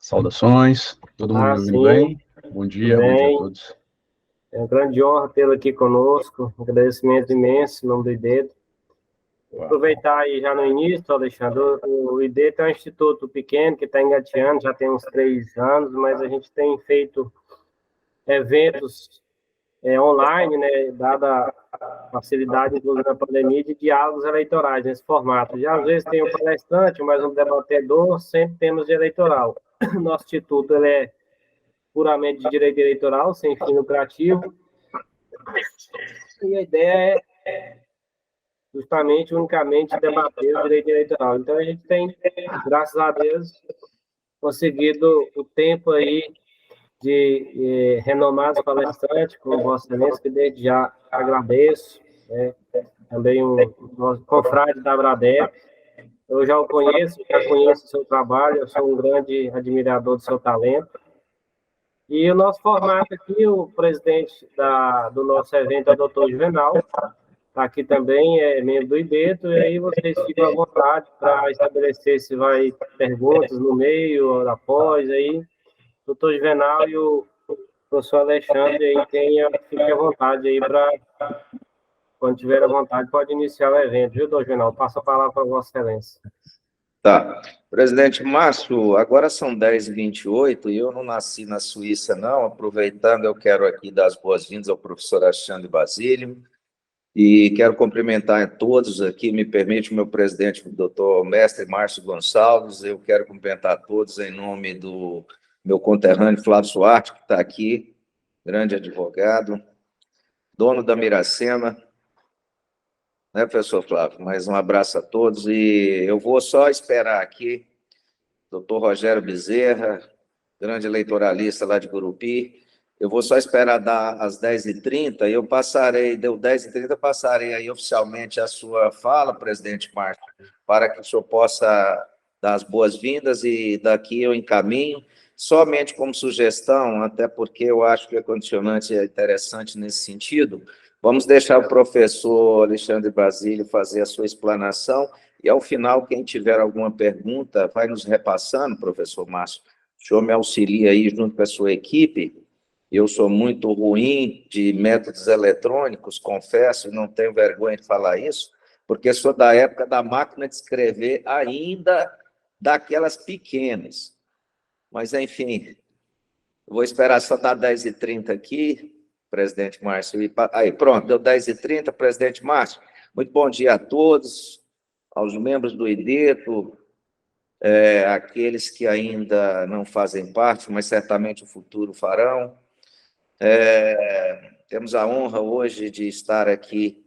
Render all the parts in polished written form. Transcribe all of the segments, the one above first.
Saudações, todo mundo me ouvindo bem? Bom dia a todos. É uma grande honra tê-lo aqui conosco, um agradecimento imenso em nome do IDETO. Aproveitar aí já no início, Alexandre, o IDETO é um instituto pequeno que está engateando, já tem uns 3 anos, mas a gente tem feito eventos online, né, dada a facilidade, inclusive na pandemia, de diálogos eleitorais nesse formato. Já às vezes tem um palestrante, mais um debatedor, sempre temos de eleitoral. Nosso instituto ele é puramente de direito eleitoral, sem fim lucrativo, e a ideia é justamente, unicamente, debater o direito eleitoral. Então, a gente tem, graças a Deus, conseguido o tempo aí de renomados palestrantes, como Vossa Excelência, que desde já agradeço, né? Também um confrade da Abradep. Eu já o conheço, já conheço o seu trabalho, eu sou um grande admirador do seu talento. E o nosso formato aqui, o presidente do nosso evento é o doutor Juvenal, aqui também é membro do IDETO, e aí vocês ficam à vontade para estabelecer se vai perguntas no meio, ou após, aí doutor Juvenal e o professor Alexandre aí fiquem à vontade aí para, quando tiver à vontade, pode iniciar o evento, viu, doutor Juvenal? Passa a palavra para Vossa Excelência. Tá. Presidente Márcio, agora são 10h28 e eu não nasci na Suíça, não. Aproveitando, eu quero aqui dar as boas-vindas ao professor Alexandre Basílio e quero cumprimentar a todos aqui. Me permite o meu presidente, o doutor mestre Márcio Gonçalves. Eu quero cumprimentar a todos em nome do meu conterrâneo Flávio Suarte, que está aqui, grande advogado, dono da Miracema, né, professor Flávio? Mais um abraço a todos e eu vou só esperar aqui, doutor Rogério Bezerra, grande eleitoralista lá de Gurupi, eu vou só esperar dar às 10h30 e eu passarei, deu 10h30, passarei aí oficialmente a sua fala, presidente Márcio, para que o senhor possa dar as boas-vindas e daqui eu encaminho, somente como sugestão, até porque eu acho que a condicionante é interessante nesse sentido. Vamos deixar o professor Alexandre Basílio fazer a sua explanação e, ao final, quem tiver alguma pergunta, vai nos repassando, professor Márcio. O senhor me auxilia aí junto com a sua equipe. Eu sou muito ruim de métodos eletrônicos, confesso, e não tenho vergonha de falar isso, porque sou da época da máquina de escrever ainda daquelas pequenas. Mas, enfim, vou esperar só dar 10h30 aqui, presidente Márcio. Aí, pronto, deu 10h30, presidente Márcio. Muito bom dia a todos, aos membros do IDETO, aqueles que ainda não fazem parte, mas certamente o futuro farão. Temos a honra hoje de estar aqui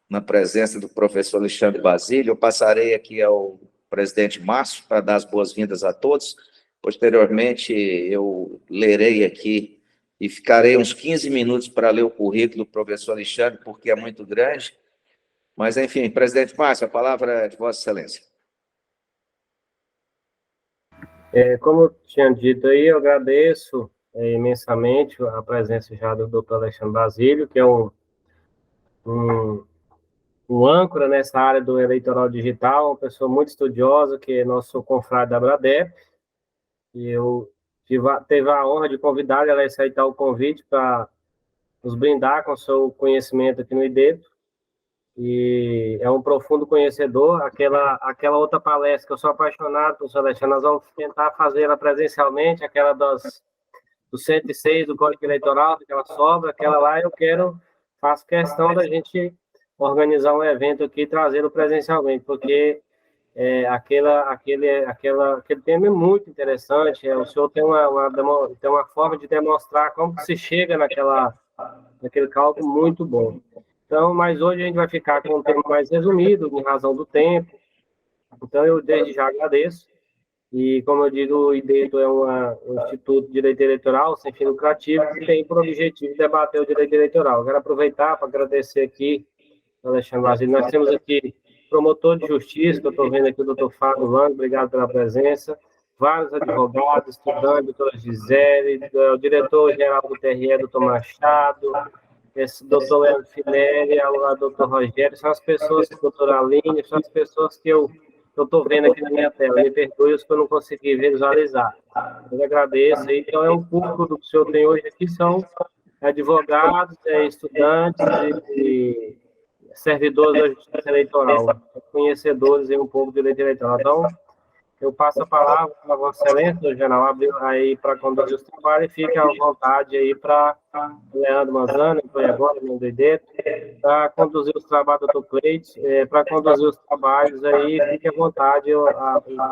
na presença do professor Alexandre Basílio. Eu passarei aqui ao presidente Márcio para dar as boas-vindas a todos. Posteriormente, eu lerei aqui e ficarei uns 15 minutos para ler o currículo do professor Alexandre, porque é muito grande. Mas, enfim, presidente Márcio, a palavra é de Vossa Excelência. Como eu tinha dito aí, eu agradeço imensamente a presença já do doutor Alexandre Basílio, que é um âncora nessa área do eleitoral digital, uma pessoa muito estudiosa, que é nosso confrade da Abradep, e eu teve a honra de convidar ela a aceitar o convite para nos brindar com o seu conhecimento aqui no IDETO, e é um profundo conhecedor. Aquela outra palestra que eu sou apaixonado, professor Alexandre, nós vamos tentar fazer ela presencialmente, aquela do 106 do Código Eleitoral, aquela sobra, aquela lá faço questão da gente organizar um evento aqui e trazê-lo presencialmente, porque aquele tema é muito interessante. O senhor tem uma forma de demonstrar como se chega naquele cálculo muito bom. Então, mas hoje a gente vai ficar com um tema mais resumido, em razão do tempo. Então, eu desde já agradeço. E, como eu digo, o IDETO é um instituto de direito eleitoral sem fim lucrativo que tem por objetivo debater o direito eleitoral. Eu quero aproveitar para agradecer aqui, Alexandre Basílio. Nós temos aqui promotor de justiça, que eu estou vendo aqui o doutor Fábio Lang, obrigado pela presença, vários advogados, estudantes, doutora Gisele, o diretor-geral do TRE, doutor Machado, esse doutor Leandro Finelli, o doutor Rogério, são as pessoas, doutora Aline, são as pessoas que eu eu estou vendo aqui na minha tela. Me perdoe os que eu não consegui visualizar. Eu agradeço. Então, é um público do que o senhor tem hoje aqui, são advogados, estudantes e servidores da Justiça Eleitoral, conhecedores um pouco de direito eleitoral. Então, eu passo a palavra para Vossa Excelência, doutor General, abrir aí para conduzir os trabalhos, e fique à vontade aí para Leandro Manzano, que foi agora, meu doideto, para conduzir os trabalhos, doutor Cleide, para conduzir os trabalhos aí, fique à vontade, o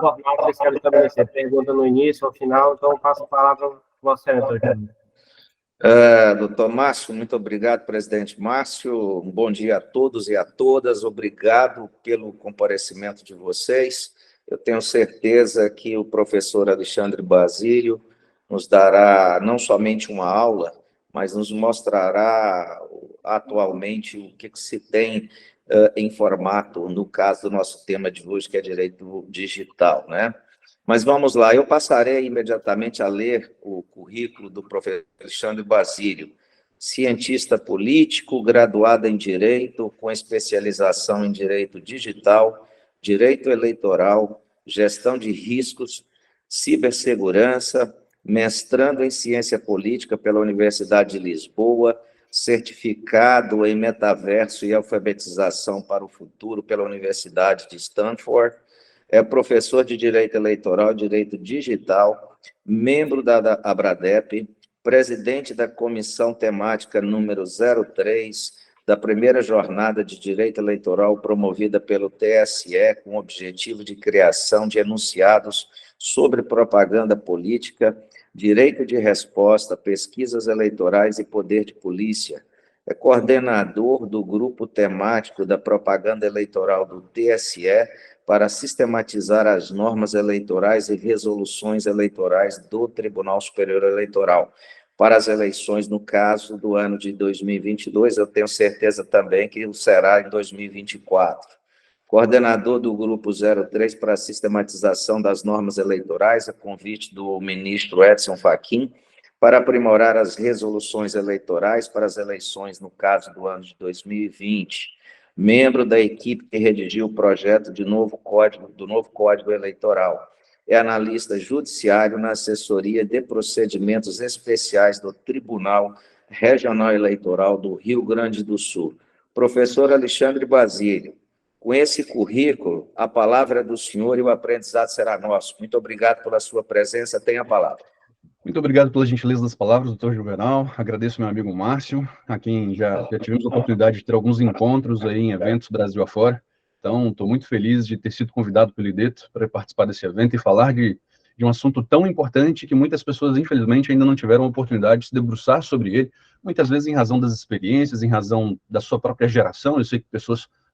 formato que vocês querem estabelecer, pergunta no início, ao final, então eu passo a palavra para Vossa Excelência, doutor General. Doutor Márcio, muito obrigado, presidente Márcio. Um bom dia a todos e a todas. Obrigado pelo comparecimento de vocês. Eu tenho certeza que o professor Alexandre Basílio nos dará não somente uma aula, mas nos mostrará atualmente o que se tem em formato, no caso do nosso tema de hoje, que é direito digital, né? Mas vamos lá, eu passarei imediatamente a ler o currículo do professor Alexandre Basílio, cientista político, graduado em Direito, com especialização em Direito Digital, Direito Eleitoral, Gestão de Riscos, Cibersegurança, mestrando em Ciência Política pela Universidade de Lisboa, certificado em Metaverso e Alfabetização para o Futuro pela Universidade de Stanford, é professor de Direito Eleitoral e Direito Digital, membro da Abradep, presidente da Comissão Temática número 03 da primeira jornada de Direito Eleitoral promovida pelo TSE com o objetivo de criação de enunciados sobre propaganda política, direito de resposta, pesquisas eleitorais e poder de polícia. É coordenador do grupo temático da propaganda eleitoral do TSE para sistematizar as normas eleitorais e resoluções eleitorais do Tribunal Superior Eleitoral para as eleições, no caso do ano de 2022, eu tenho certeza também que o será em 2024. Coordenador do Grupo 03 para a sistematização das normas eleitorais, a convite do ministro Edson Fachin, para aprimorar as resoluções eleitorais para as eleições, no caso do ano de 2020. Membro da equipe que redigiu o projeto do novo Código Eleitoral. É analista judiciário na assessoria de procedimentos especiais do Tribunal Regional Eleitoral do Rio Grande do Sul. Professor Alexandre Basílio, com esse currículo, a palavra é do senhor e o aprendizado será nosso. Muito obrigado pela sua presença, tenha a palavra. Muito obrigado pela gentileza das palavras, doutor Juvenal. Agradeço meu amigo Márcio, a quem já tivemos a oportunidade de ter alguns encontros aí em eventos Brasil afora. Então, estou muito feliz de ter sido convidado pelo IDETO para participar desse evento e falar de um assunto tão importante que muitas pessoas, infelizmente, ainda não tiveram a oportunidade de se debruçar sobre ele, muitas vezes em razão das experiências, em razão da sua própria geração. Eu sei que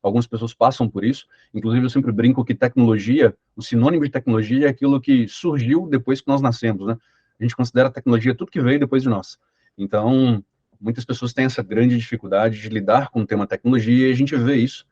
algumas pessoas passam por isso. Inclusive, eu sempre brinco que tecnologia, o sinônimo de tecnologia é aquilo que surgiu depois que nós nascemos, né? A gente considera a tecnologia tudo que veio depois de nós. Então, muitas pessoas têm essa grande dificuldade de lidar com o tema tecnologia e a gente vê isso.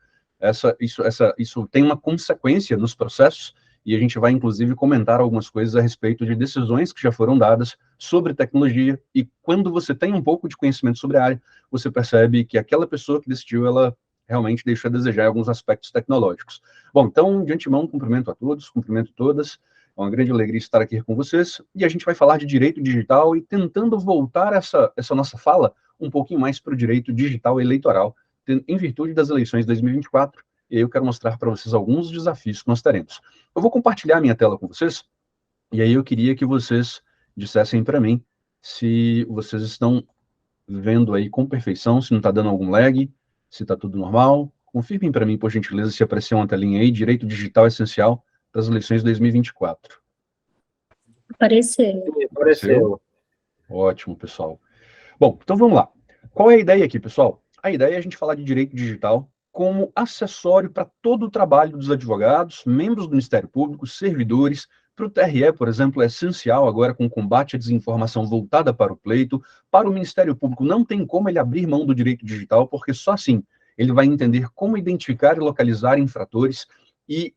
Isso tem uma consequência nos processos e a gente vai, inclusive, comentar algumas coisas a respeito de decisões que já foram dadas sobre tecnologia e quando você tem um pouco de conhecimento sobre a área, você percebe que aquela pessoa que decidiu, ela realmente deixou a desejar em alguns aspectos tecnológicos. Bom, então, de antemão, cumprimento a todos, cumprimento todas. É uma grande alegria estar aqui com vocês, e a gente vai falar de direito digital e tentando voltar essa nossa fala um pouquinho mais para o direito digital eleitoral, em virtude das eleições de 2024, e aí eu quero mostrar para vocês alguns desafios que nós teremos. Eu vou compartilhar minha tela com vocês, e aí eu queria que vocês dissessem para mim se vocês estão vendo aí com perfeição, se não está dando algum lag, se está tudo normal. Confirmem para mim, por gentileza, se apareceu uma telinha aí, direito digital essencial, das eleições de 2024. Apareceu. Ótimo, pessoal. Bom, então vamos lá. Qual é a ideia aqui, pessoal? A ideia é a gente falar de direito digital como acessório para todo o trabalho dos advogados, membros do Ministério Público, servidores. Para o TRE, por exemplo, é essencial agora com o combate à desinformação voltada para o pleito. Para o Ministério Público, não tem como ele abrir mão do direito digital, porque só assim ele vai entender como identificar e localizar infratores. E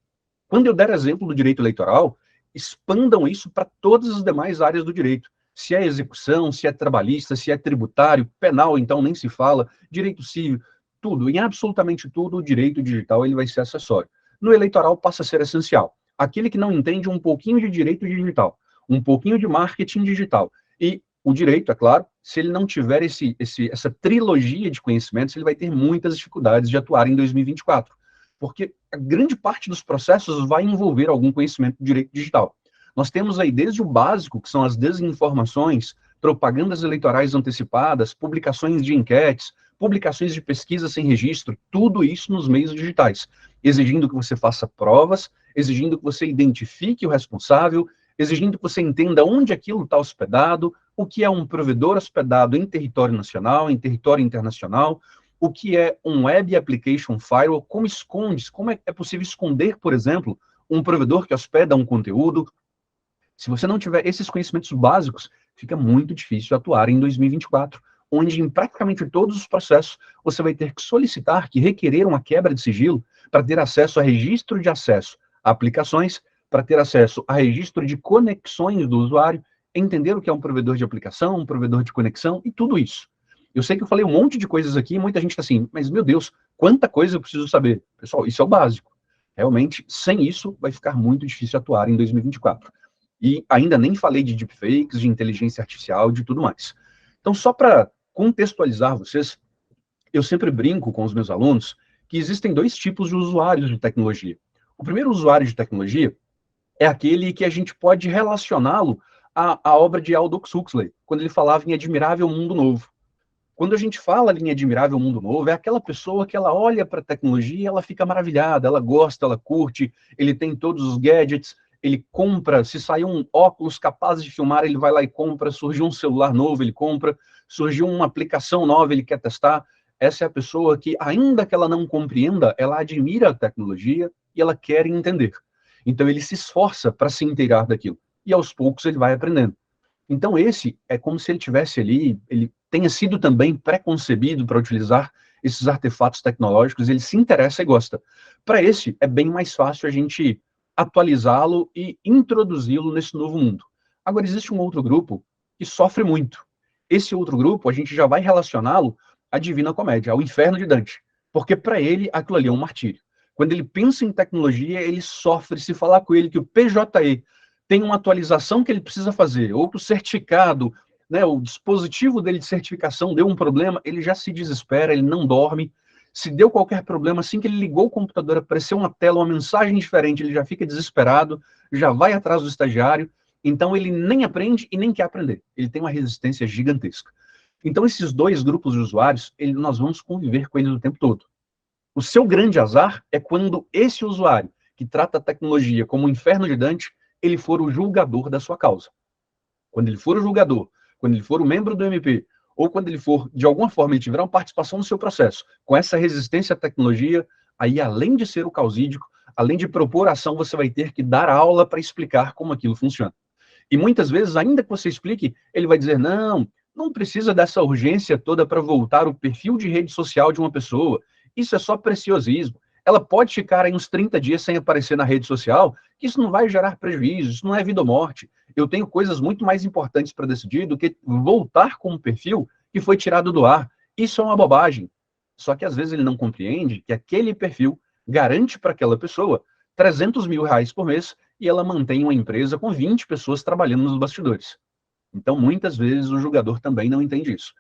quando eu der exemplo do direito eleitoral, expandam isso para todas as demais áreas do direito. Se é execução, se é trabalhista, se é tributário, penal, então nem se fala, direito civil, tudo, em absolutamente tudo, o direito digital ele vai ser acessório. no eleitoral passa a ser essencial. Aquele que não entende um pouquinho de direito digital, um pouquinho de marketing digital, e o direito, é claro, se ele não tiver essa trilogia de conhecimentos, ele vai ter muitas dificuldades de atuar em 2024, porque a grande parte dos processos vai envolver algum conhecimento de direito digital. Nós temos aí desde o básico, que são as desinformações, propagandas eleitorais antecipadas, publicações de enquetes, publicações de pesquisa sem registro, tudo isso nos meios digitais, exigindo que você faça provas, exigindo que você identifique o responsável, exigindo que você entenda onde aquilo está hospedado, o que é um provedor hospedado em território nacional, em território internacional, o que é um Web Application Firewall, como é possível esconder, por exemplo, um provedor que hospeda um conteúdo. Se você não tiver esses conhecimentos básicos, fica muito difícil atuar em 2024, onde em praticamente todos os processos você vai ter que solicitar, que requerer uma quebra de sigilo para ter acesso a registro de acesso a aplicações, para ter acesso a registro de conexões do usuário, entender o que é um provedor de aplicação, um provedor de conexão e tudo isso. Eu sei que eu falei um monte de coisas aqui, muita gente está assim, mas meu Deus, quanta coisa eu preciso saber. Pessoal, isso é o básico. Realmente, sem isso, vai ficar muito difícil atuar em 2024. E ainda nem falei de deepfakes, de inteligência artificial, de tudo mais. Então, só para contextualizar vocês, eu sempre brinco com os meus alunos que existem dois tipos de usuários de tecnologia. O primeiro usuário de tecnologia é aquele que a gente pode relacioná-lo à obra de Aldous Huxley, quando ele falava em Admirável Mundo Novo. Quando a gente fala em Admirável Mundo Novo, é aquela pessoa que ela olha para a tecnologia e ela fica maravilhada, ela gosta, ela curte, ele tem todos os gadgets, ele compra, se sair um óculos capaz de filmar, ele vai lá e compra, surgiu um celular novo, ele compra, surgiu uma aplicação nova, ele quer testar. Essa é a pessoa que, ainda que ela não compreenda, ela admira a tecnologia e ela quer entender. Então ele se esforça para se inteirar daquilo. E aos poucos ele vai aprendendo. Então esse é como se ele tivesse ali, ele tenha sido também pré-concebido para utilizar esses artefatos tecnológicos, ele se interessa e gosta. Para esse, é bem mais fácil a gente atualizá-lo e introduzi-lo nesse novo mundo. Agora, existe um outro grupo que sofre muito. Esse outro grupo, a gente já vai relacioná-lo à Divina Comédia, ao Inferno de Dante, porque para ele aquilo ali é um martírio. Quando ele pensa em tecnologia, ele sofre. Se falar com ele que o PJE tem uma atualização que ele precisa fazer, ou que o certificado, né, o dispositivo dele de certificação deu um problema, ele já se desespera, ele não dorme. Se deu qualquer problema, assim que ele ligou o computador, apareceu uma tela, uma mensagem diferente, ele já fica desesperado, já vai atrás do estagiário, então ele nem aprende e nem quer aprender. Ele tem uma resistência gigantesca. Então esses dois grupos de usuários, nós vamos conviver com eles o tempo todo. O seu grande azar é quando esse usuário, que trata a tecnologia como o inferno de Dante, ele for o julgador da sua causa. Quando ele for o julgador, quando ele for o membro do MP, ou quando ele for, de alguma forma, ele tiver uma participação no seu processo, com essa resistência à tecnologia, aí, além de ser o causídico, além de propor ação, você vai ter que dar aula para explicar como aquilo funciona. E muitas vezes, ainda que você explique, ele vai dizer, não precisa dessa urgência toda para voltar o perfil de rede social de uma pessoa, isso é só preciosismo. Ela pode ficar aí uns 30 dias sem aparecer na rede social, que isso não vai gerar prejuízo, isso não é vida ou morte. Eu tenho coisas muito mais importantes para decidir do que voltar com um perfil que foi tirado do ar. Isso é uma bobagem. Só que às vezes ele não compreende que aquele perfil garante para aquela pessoa 300 mil reais por mês e ela mantém uma empresa com 20 pessoas trabalhando nos bastidores. Então, muitas vezes, o julgador também não entende isso.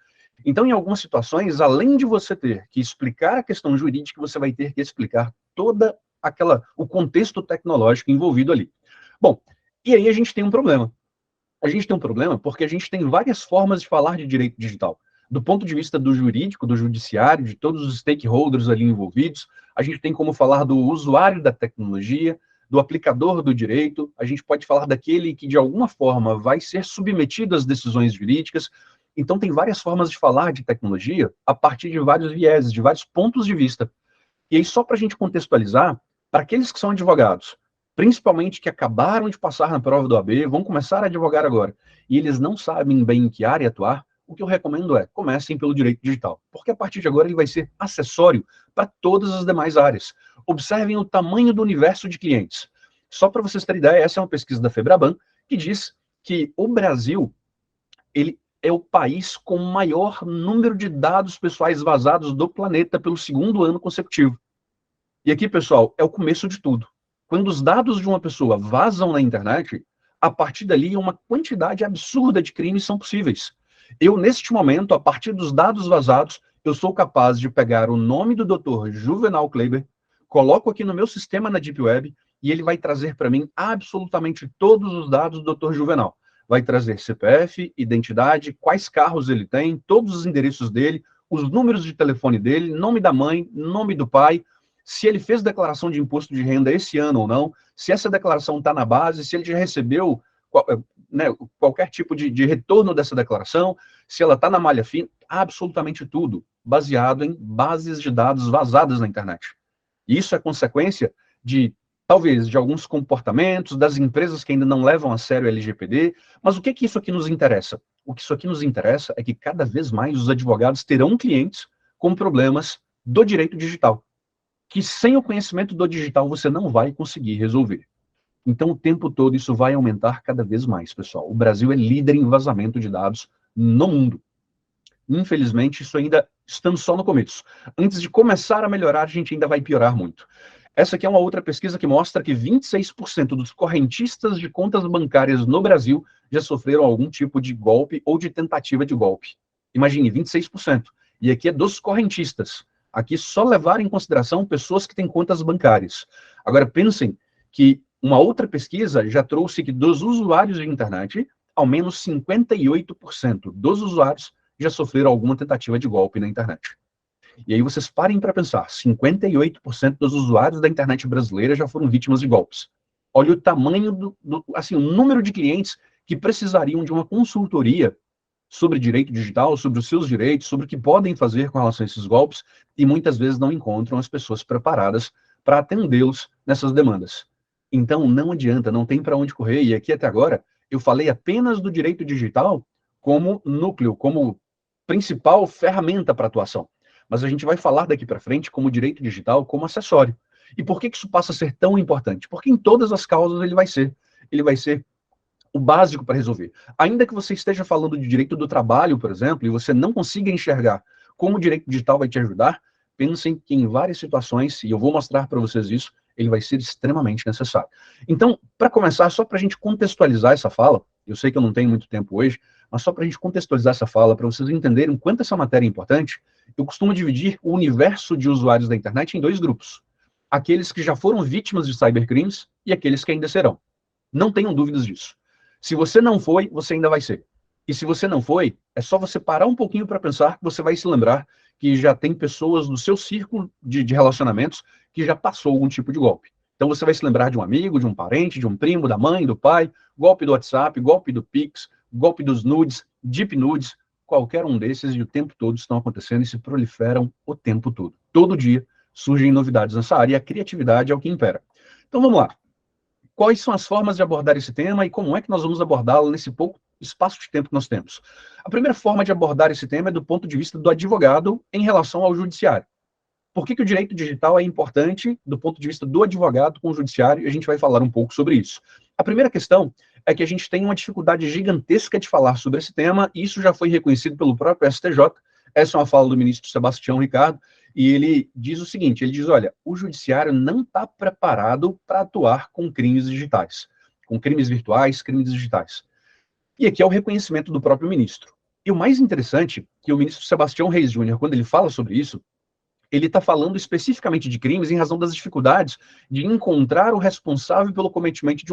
Então, em algumas situações, além de você ter que explicar a questão jurídica, você vai ter que explicar o contexto tecnológico envolvido ali. Bom, e aí a gente tem um problema. A gente tem um problema porque a gente tem várias formas de falar de direito digital. Do ponto de vista do jurídico, do judiciário, de todos os stakeholders ali envolvidos, a gente tem como falar do usuário da tecnologia, do aplicador do direito, a gente pode falar daquele que, de alguma forma, vai ser submetido às decisões jurídicas. Então, tem várias formas de falar de tecnologia a partir de vários vieses, de vários pontos de vista. E aí, só para a gente contextualizar, para aqueles que são advogados, principalmente que acabaram de passar na prova do AB, vão começar a advogar agora, e eles não sabem bem em que área atuar, o que eu recomendo é, comecem pelo direito digital, porque a partir de agora ele vai ser acessório para todas as demais áreas. Observem o tamanho do universo de clientes. Só para vocês terem ideia, essa é uma pesquisa da Febraban, que diz que o Brasil, ele é o país com o maior número de dados pessoais vazados do planeta pelo segundo ano consecutivo. E aqui, pessoal, é o começo de tudo. Quando os dados de uma pessoa vazam na internet, a partir dali uma quantidade absurda de crimes são possíveis. Eu, neste momento, a partir dos dados vazados, eu sou capaz de pegar o nome do Dr. Juvenal Kleiber, coloco aqui no meu sistema na Deep Web, e ele vai trazer para mim absolutamente todos os dados do Dr. Juvenal. Vai trazer CPF, identidade, quais carros ele tem, todos os endereços dele, os números de telefone dele, nome da mãe, nome do pai, se ele fez declaração de imposto de renda esse ano ou não, se essa declaração está na base, se ele já recebeu né, qualquer tipo de retorno dessa declaração, se ela está na malha fina, absolutamente tudo, baseado em bases de dados vazadas na internet. Isso é consequência de, talvez, de alguns comportamentos das empresas que ainda não levam a sério o LGPD, mas o que isso aqui nos interessa? O que isso aqui nos interessa é que cada vez mais os advogados terão clientes com problemas do direito digital, que sem o conhecimento do digital você não vai conseguir resolver. Então, o tempo todo isso vai aumentar cada vez mais, pessoal. O Brasil é líder em vazamento de dados no mundo. Infelizmente, isso ainda estamos só no começo. Antes de começar a melhorar, a gente ainda vai piorar muito. Essa aqui é uma outra pesquisa que mostra que 26% dos correntistas de contas bancárias no Brasil já sofreram algum tipo de golpe ou de tentativa de golpe. Imagine, 26%. E aqui é dos correntistas. Aqui só levar em consideração pessoas que têm contas bancárias. Agora, pensem que uma outra pesquisa já trouxe que dos usuários de internet, ao menos 58% dos usuários já sofreram alguma tentativa de golpe na internet. E aí vocês parem para pensar, 58% dos usuários da internet brasileira já foram vítimas de golpes. Olha o tamanho assim, o número de clientes que precisariam de uma consultoria sobre direito digital, sobre os seus direitos, sobre o que podem fazer com relação a esses golpes, e muitas vezes não encontram as pessoas preparadas para atendê-los nessas demandas. Então, não adianta, não tem para onde correr, e aqui até agora, eu falei apenas do direito digital como núcleo, como principal ferramenta para atuação. Mas a gente vai falar daqui para frente como direito digital, como acessório. E por que isso passa a ser tão importante? Porque em todas as causas ele vai ser o básico para resolver. Ainda que você esteja falando de direito do trabalho, por exemplo, e você não consiga enxergar como o direito digital vai te ajudar, pensem que em várias situações, e eu vou mostrar para vocês isso, ele vai ser extremamente necessário. Então, para começar, só para a gente contextualizar essa fala, eu sei que eu não tenho muito tempo hoje, mas só para a gente contextualizar essa fala, para vocês entenderem o quanto essa matéria é importante, eu costumo dividir o universo de usuários da internet em dois grupos. Aqueles que já foram vítimas de cybercrimes e aqueles que ainda serão. Não tenham dúvidas disso. Se você não foi, você ainda vai ser. E se você não foi, é só você parar um pouquinho para pensar que você vai se lembrar que já tem pessoas no seu círculo de relacionamentos que já passou algum tipo de golpe. Então você vai se lembrar de um amigo, de um parente, de um primo, da mãe, do pai, golpe do WhatsApp, golpe do Pix, golpe dos nudes, deep nudes, qualquer um desses, e o tempo todo estão acontecendo e se proliferam o tempo todo. Todo dia surgem novidades nessa área e a criatividade é o que impera. Então vamos lá. Quais são as formas de abordar esse tema e como é que nós vamos abordá-lo nesse pouco espaço de tempo que nós temos? A primeira forma de abordar esse tema é do ponto de vista do advogado em relação ao judiciário. Por que o direito digital é importante do ponto de vista do advogado com o judiciário? E a gente vai falar um pouco sobre isso. A primeira questão é que a gente tem uma dificuldade gigantesca de falar sobre esse tema, e isso já foi reconhecido pelo próprio STJ. Essa é uma fala do ministro Sebastião Ricardo, e ele diz o seguinte, ele diz, olha, o judiciário não está preparado para atuar com crimes digitais, com crimes virtuais, crimes digitais. E aqui é o reconhecimento do próprio ministro. E o mais interessante, que o ministro Sebastião Reis Júnior, quando ele fala sobre isso, ele está falando especificamente de crimes em razão das dificuldades de encontrar o responsável pelo cometimento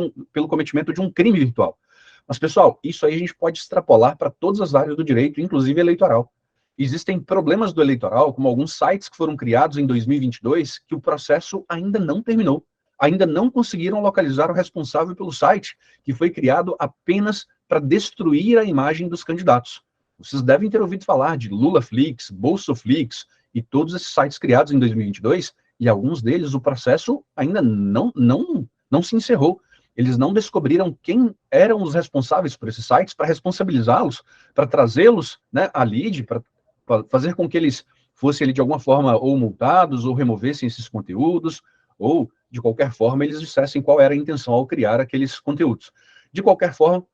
de um crime virtual. Mas, pessoal, isso aí a gente pode extrapolar para todas as áreas do direito, inclusive eleitoral. Existem problemas do eleitoral, como alguns sites que foram criados em 2022, que o processo ainda não terminou. Ainda não conseguiram localizar o responsável pelo site, que foi criado apenas para destruir a imagem dos candidatos. Vocês devem ter ouvido falar de LulaFlix, BolsoFlix e todos esses sites criados em 2022, e alguns deles o processo ainda não se encerrou. Eles não descobriram quem eram os responsáveis por esses sites para responsabilizá-los, para trazê-los, né, à lide, para fazer com que eles fossem ali, de alguma forma ou multados ou removessem esses conteúdos, ou de qualquer forma eles dissessem qual era a intenção ao criar aqueles conteúdos. De qualquer forma,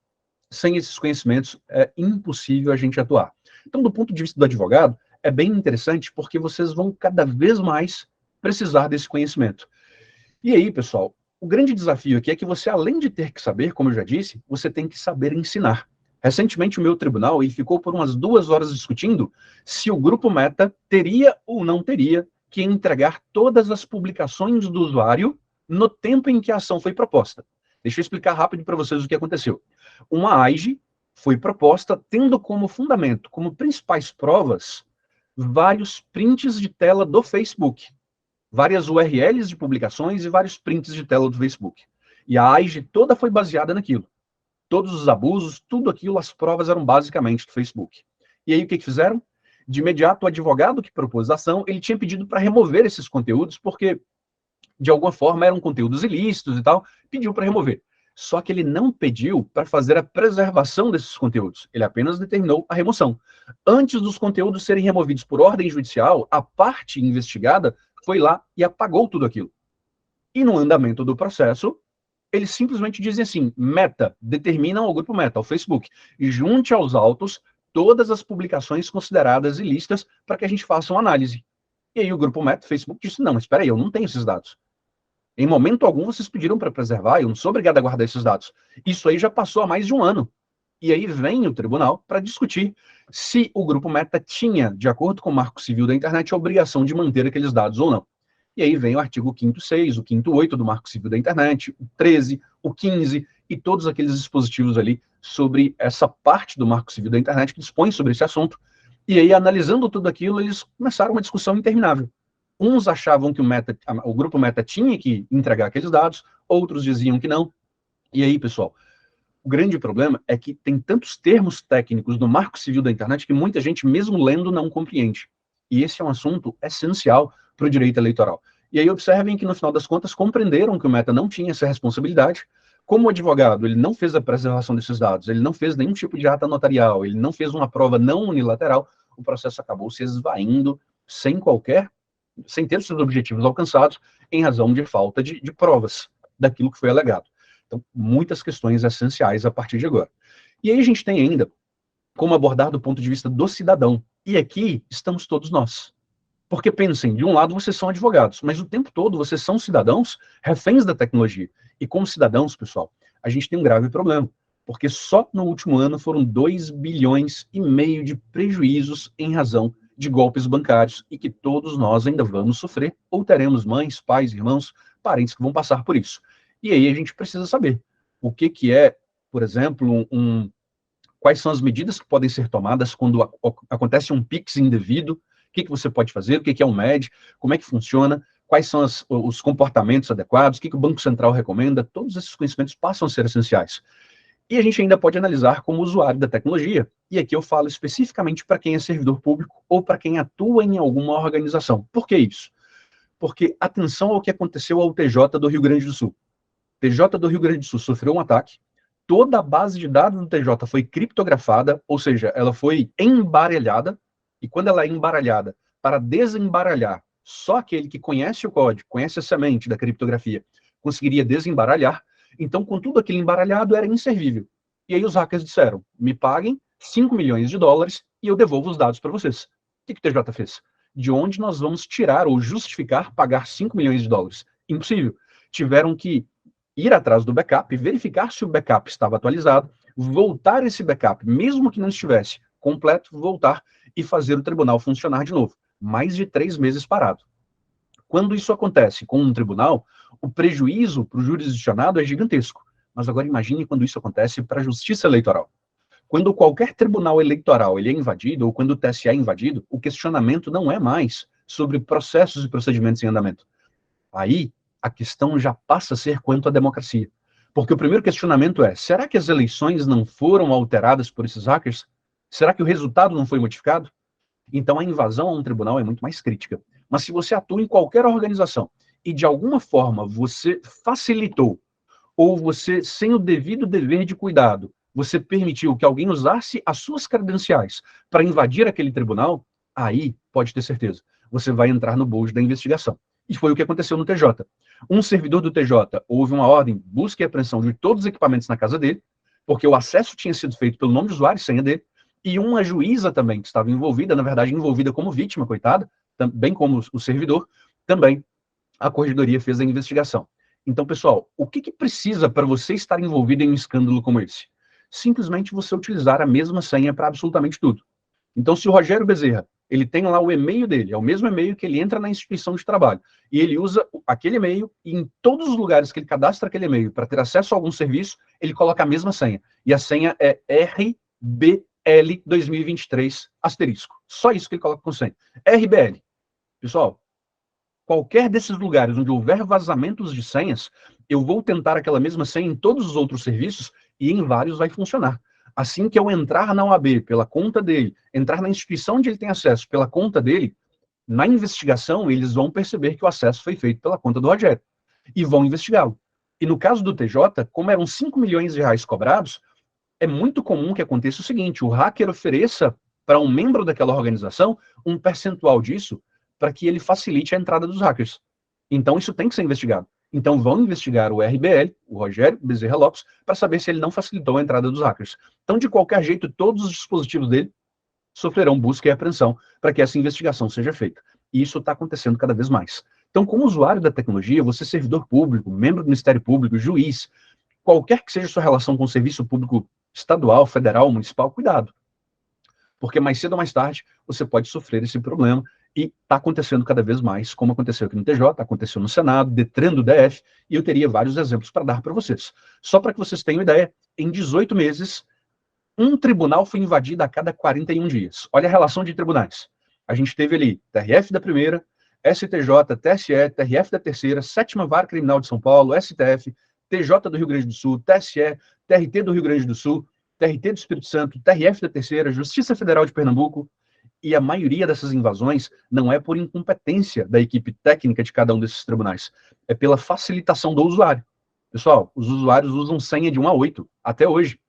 sem esses conhecimentos é impossível a gente atuar. Então, do ponto de vista do advogado, é bem interessante porque vocês vão cada vez mais precisar desse conhecimento. E aí, pessoal, o grande desafio aqui é que você, além de ter que saber, como eu já disse, você tem que saber ensinar. Recentemente, o meu tribunal ele ficou por umas 2 horas discutindo se o grupo Meta teria ou não teria que entregar todas as publicações do usuário no tempo em que a ação foi proposta. Deixa eu explicar rápido para vocês o que aconteceu. Uma AIGE foi proposta tendo como fundamento, como principais provas, vários prints de tela do Facebook, várias URLs de publicações e vários prints de tela do Facebook. E a AIGE toda foi baseada naquilo. Todos os abusos, tudo aquilo, as provas eram basicamente do Facebook. E aí o que fizeram? De imediato, o advogado que propôs a ação, ele tinha pedido para remover esses conteúdos, porque, de alguma forma, eram conteúdos ilícitos e tal, pediu para remover. Só que ele não pediu para fazer a preservação desses conteúdos, ele apenas determinou a remoção. Antes dos conteúdos serem removidos por ordem judicial, a parte investigada foi lá e apagou tudo aquilo. E no andamento do processo, eles simplesmente dizem assim, Meta, determinam ao grupo Meta, ao Facebook, e junte aos autos todas as publicações consideradas ilícitas para que a gente faça uma análise. E aí o grupo Meta, o Facebook, disse, não, mas espera aí, eu não tenho esses dados. Em momento algum vocês pediram para preservar, eu não sou obrigado a guardar esses dados. Isso aí já passou há mais de um ano. E aí vem o tribunal para discutir se o grupo Meta tinha, de acordo com o Marco Civil da Internet, a obrigação de manter aqueles dados ou não. E aí vem o artigo 5º 6, o 5º 8 do Marco Civil da Internet, o 13, o 15 e todos aqueles dispositivos ali sobre essa parte do Marco Civil da Internet que dispõe sobre esse assunto. E aí, analisando tudo aquilo, eles começaram uma discussão interminável. Uns achavam que o grupo Meta tinha que entregar aqueles dados, outros diziam que não. E aí, pessoal, o grande problema é que tem tantos termos técnicos no Marco Civil da Internet que muita gente, mesmo lendo, não compreende. E esse é um assunto essencial para o direito eleitoral. E aí observem que, no final das contas, compreenderam que o Meta não tinha essa responsabilidade. Como o advogado, ele não fez a preservação desses dados, ele não fez nenhum tipo de ata notarial, ele não fez uma prova não unilateral, o processo acabou se esvaindo sem ter os seus objetivos alcançados, em razão de falta de provas daquilo que foi alegado. Então, muitas questões essenciais a partir de agora. E aí a gente tem ainda como abordar do ponto de vista do cidadão. E aqui estamos todos nós. Porque pensem, de um lado vocês são advogados, mas o tempo todo vocês são cidadãos reféns da tecnologia. E como cidadãos, pessoal, a gente tem um grave problema. Porque só no último ano foram 2,5 bilhões de prejuízos em razão de golpes bancários e que todos nós ainda vamos sofrer, ou teremos mães, pais, irmãos, parentes que vão passar por isso. E aí a gente precisa saber o que é, por exemplo, quais são as medidas que podem ser tomadas quando acontece um PIX indevido, o que você pode fazer, o que é um MED, como é que funciona, quais são os comportamentos adequados, o que o Banco Central recomenda, todos esses conhecimentos passam a ser essenciais. E a gente ainda pode analisar como usuário da tecnologia, e aqui eu falo especificamente para quem é servidor público ou para quem atua em alguma organização. Por que isso? Porque atenção ao que aconteceu ao TJ do Rio Grande do Sul. O TJ do Rio Grande do Sul sofreu um ataque, toda a base de dados do TJ foi criptografada, ou seja, ela foi embaralhada, e quando ela é embaralhada, para desembaralhar, só aquele que conhece o código, conhece a semente da criptografia, conseguiria desembaralhar. Então, com tudo aquilo embaralhado, era inservível. E aí os hackers disseram, me paguem $5 milhões e eu devolvo os dados para vocês. O que o TJ fez? De onde nós vamos tirar ou justificar pagar $5 milhões? Impossível. Tiveram que ir atrás do backup, verificar se o backup estava atualizado, voltar esse backup, mesmo que não estivesse completo, voltar e fazer o tribunal funcionar de novo. Mais de 3 meses parado. Quando isso acontece com um tribunal, o prejuízo para o jurisdicionado é gigantesco. Mas agora imagine quando isso acontece para a justiça eleitoral. Quando qualquer tribunal eleitoral ele é invadido, ou quando o TSE é invadido, o questionamento não é mais sobre processos e procedimentos em andamento. Aí, a questão já passa a ser quanto à democracia. Porque o primeiro questionamento é, será que as eleições não foram alteradas por esses hackers? Será que o resultado não foi modificado? Então, a invasão a um tribunal é muito mais crítica. Mas se você atua em qualquer organização e, de alguma forma, você facilitou, ou você, sem o devido dever de cuidado, você permitiu que alguém usasse as suas credenciais para invadir aquele tribunal, aí, pode ter certeza, você vai entrar no bojo da investigação. E foi o que aconteceu no TJ. Um servidor do TJ houve uma ordem, busca e apreensão de todos os equipamentos na casa dele, porque o acesso tinha sido feito pelo nome do usuário e senha dele, e uma juíza também, que estava envolvida, na verdade envolvida como vítima, coitada, bem como o servidor, também a corregedoria fez a investigação. Então, pessoal, o que precisa para você estar envolvido em um escândalo como esse? Simplesmente você utilizar a mesma senha para absolutamente tudo. Então, se o Rogério Bezerra, ele tem lá o e-mail dele, é o mesmo e-mail que ele entra na instituição de trabalho, e ele usa aquele e-mail, e em todos os lugares que ele cadastra aquele e-mail para ter acesso a algum serviço, ele coloca a mesma senha. E a senha é RBL 2023, asterisco. Só isso que ele coloca com senha. RBL. Pessoal, qualquer desses lugares onde houver vazamentos de senhas, eu vou tentar aquela mesma senha em todos os outros serviços e em vários vai funcionar. Assim que eu entrar na OAB pela conta dele, entrar na instituição onde ele tem acesso pela conta dele, na investigação eles vão perceber que o acesso foi feito pela conta do Rogério e vão investigá-lo. E no caso do TJ, como eram 5 milhões de reais cobrados, é muito comum que aconteça o seguinte, o hacker ofereça para um membro daquela organização um percentual disso para que ele facilite a entrada dos hackers. Então, isso tem que ser investigado. Então, vão investigar o RBL, o Rogério Bezerra Lopes, para saber se ele não facilitou a entrada dos hackers. Então, de qualquer jeito, todos os dispositivos dele sofrerão busca e apreensão para que essa investigação seja feita. E isso está acontecendo cada vez mais. Então, como usuário da tecnologia, você servidor público, membro do Ministério Público, juiz, qualquer que seja a sua relação com o serviço público estadual, federal, municipal, cuidado. Porque mais cedo ou mais tarde, você pode sofrer esse problema. E está acontecendo cada vez mais, como aconteceu aqui no TJ, aconteceu no Senado, Detran do DF, e eu teria vários exemplos para dar para vocês. Só para que vocês tenham ideia, em 18 meses, um tribunal foi invadido a cada 41 dias. Olha a relação de tribunais. A gente teve ali TRF da primeira, STJ, TSE, TRF da terceira, 7ª Vara Criminal de São Paulo, STF, TJ do Rio Grande do Sul, TSE, TRT do Rio Grande do Sul, TRT do Espírito Santo, TRF da terceira, Justiça Federal de Pernambuco, e a maioria dessas invasões não é por incompetência da equipe técnica de cada um desses tribunais, é pela facilitação do usuário. Pessoal, os usuários usam senha de 1 a 8, até hoje.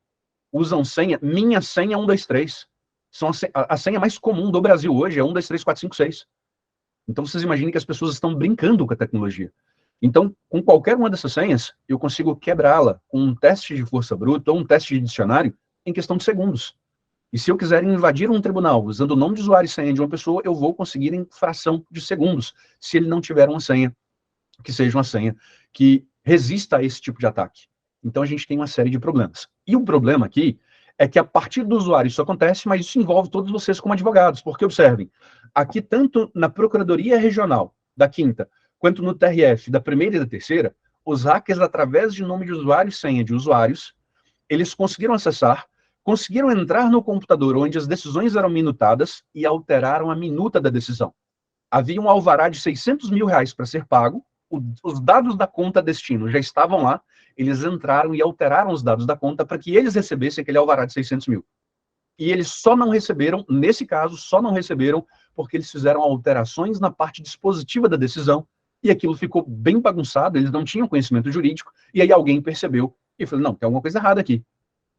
Usam senha, minha senha 1, 2, 3. A senha mais comum do Brasil hoje é 1, 2, 3, 4, 5, 6. Então vocês imaginem que as pessoas estão brincando com a tecnologia. Então, com qualquer uma dessas senhas, eu consigo quebrá-la com um teste de força bruta ou um teste de dicionário em questão de segundos. E se eu quiser invadir um tribunal usando o nome de usuário e senha de uma pessoa, eu vou conseguir em fração de segundos, se ele não tiver uma senha que seja uma senha que resista a esse tipo de ataque. Então a gente tem uma série de problemas. E o problema aqui é que a partir do usuário isso acontece, mas isso envolve todos vocês como advogados, porque observem, aqui tanto na Procuradoria Regional da 5ª, quanto no TRF da primeira e da terceira, os hackers, através de nome de usuário e senha de usuários, eles conseguiram acessar, conseguiram entrar no computador onde as decisões eram minutadas e alteraram a minuta da decisão. Havia um alvará de 600 mil reais para ser pago, os dados da conta destino já estavam lá, eles entraram e alteraram os dados da conta para que eles recebessem aquele alvará de 600 mil. E eles só não receberam, nesse caso, só não receberam porque eles fizeram alterações na parte dispositiva da decisão e aquilo ficou bem bagunçado, eles não tinham conhecimento jurídico, e aí alguém percebeu e falou, não, tem alguma coisa errada aqui.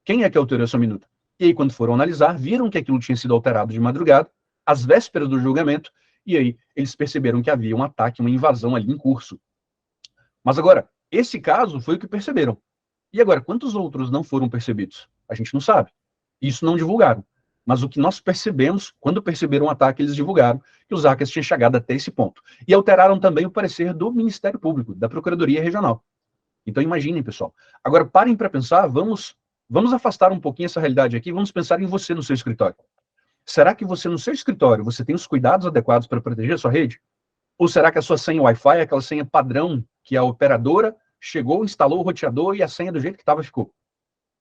Quem é que alterou essa minuta? E aí, quando foram analisar, viram que aquilo tinha sido alterado de madrugada, às vésperas do julgamento, e aí eles perceberam que havia um ataque, uma invasão ali em curso. Mas agora, esse caso foi o que perceberam. E agora, quantos outros não foram percebidos? A gente não sabe. Isso não divulgaram. Mas o que nós percebemos, quando perceberam o ataque, eles divulgaram que os hackers tinham chegado até esse ponto. E alteraram também o parecer do Ministério Público, da Procuradoria Regional. Então imaginem, pessoal. Agora parem para pensar, vamos afastar um pouquinho essa realidade aqui, vamos pensar em você no seu escritório. Será que você no seu escritório, você tem os cuidados adequados para proteger a sua rede? Ou será que a sua senha Wi-Fi é aquela senha padrão que a operadora chegou, instalou o roteador e a senha do jeito que estava ficou?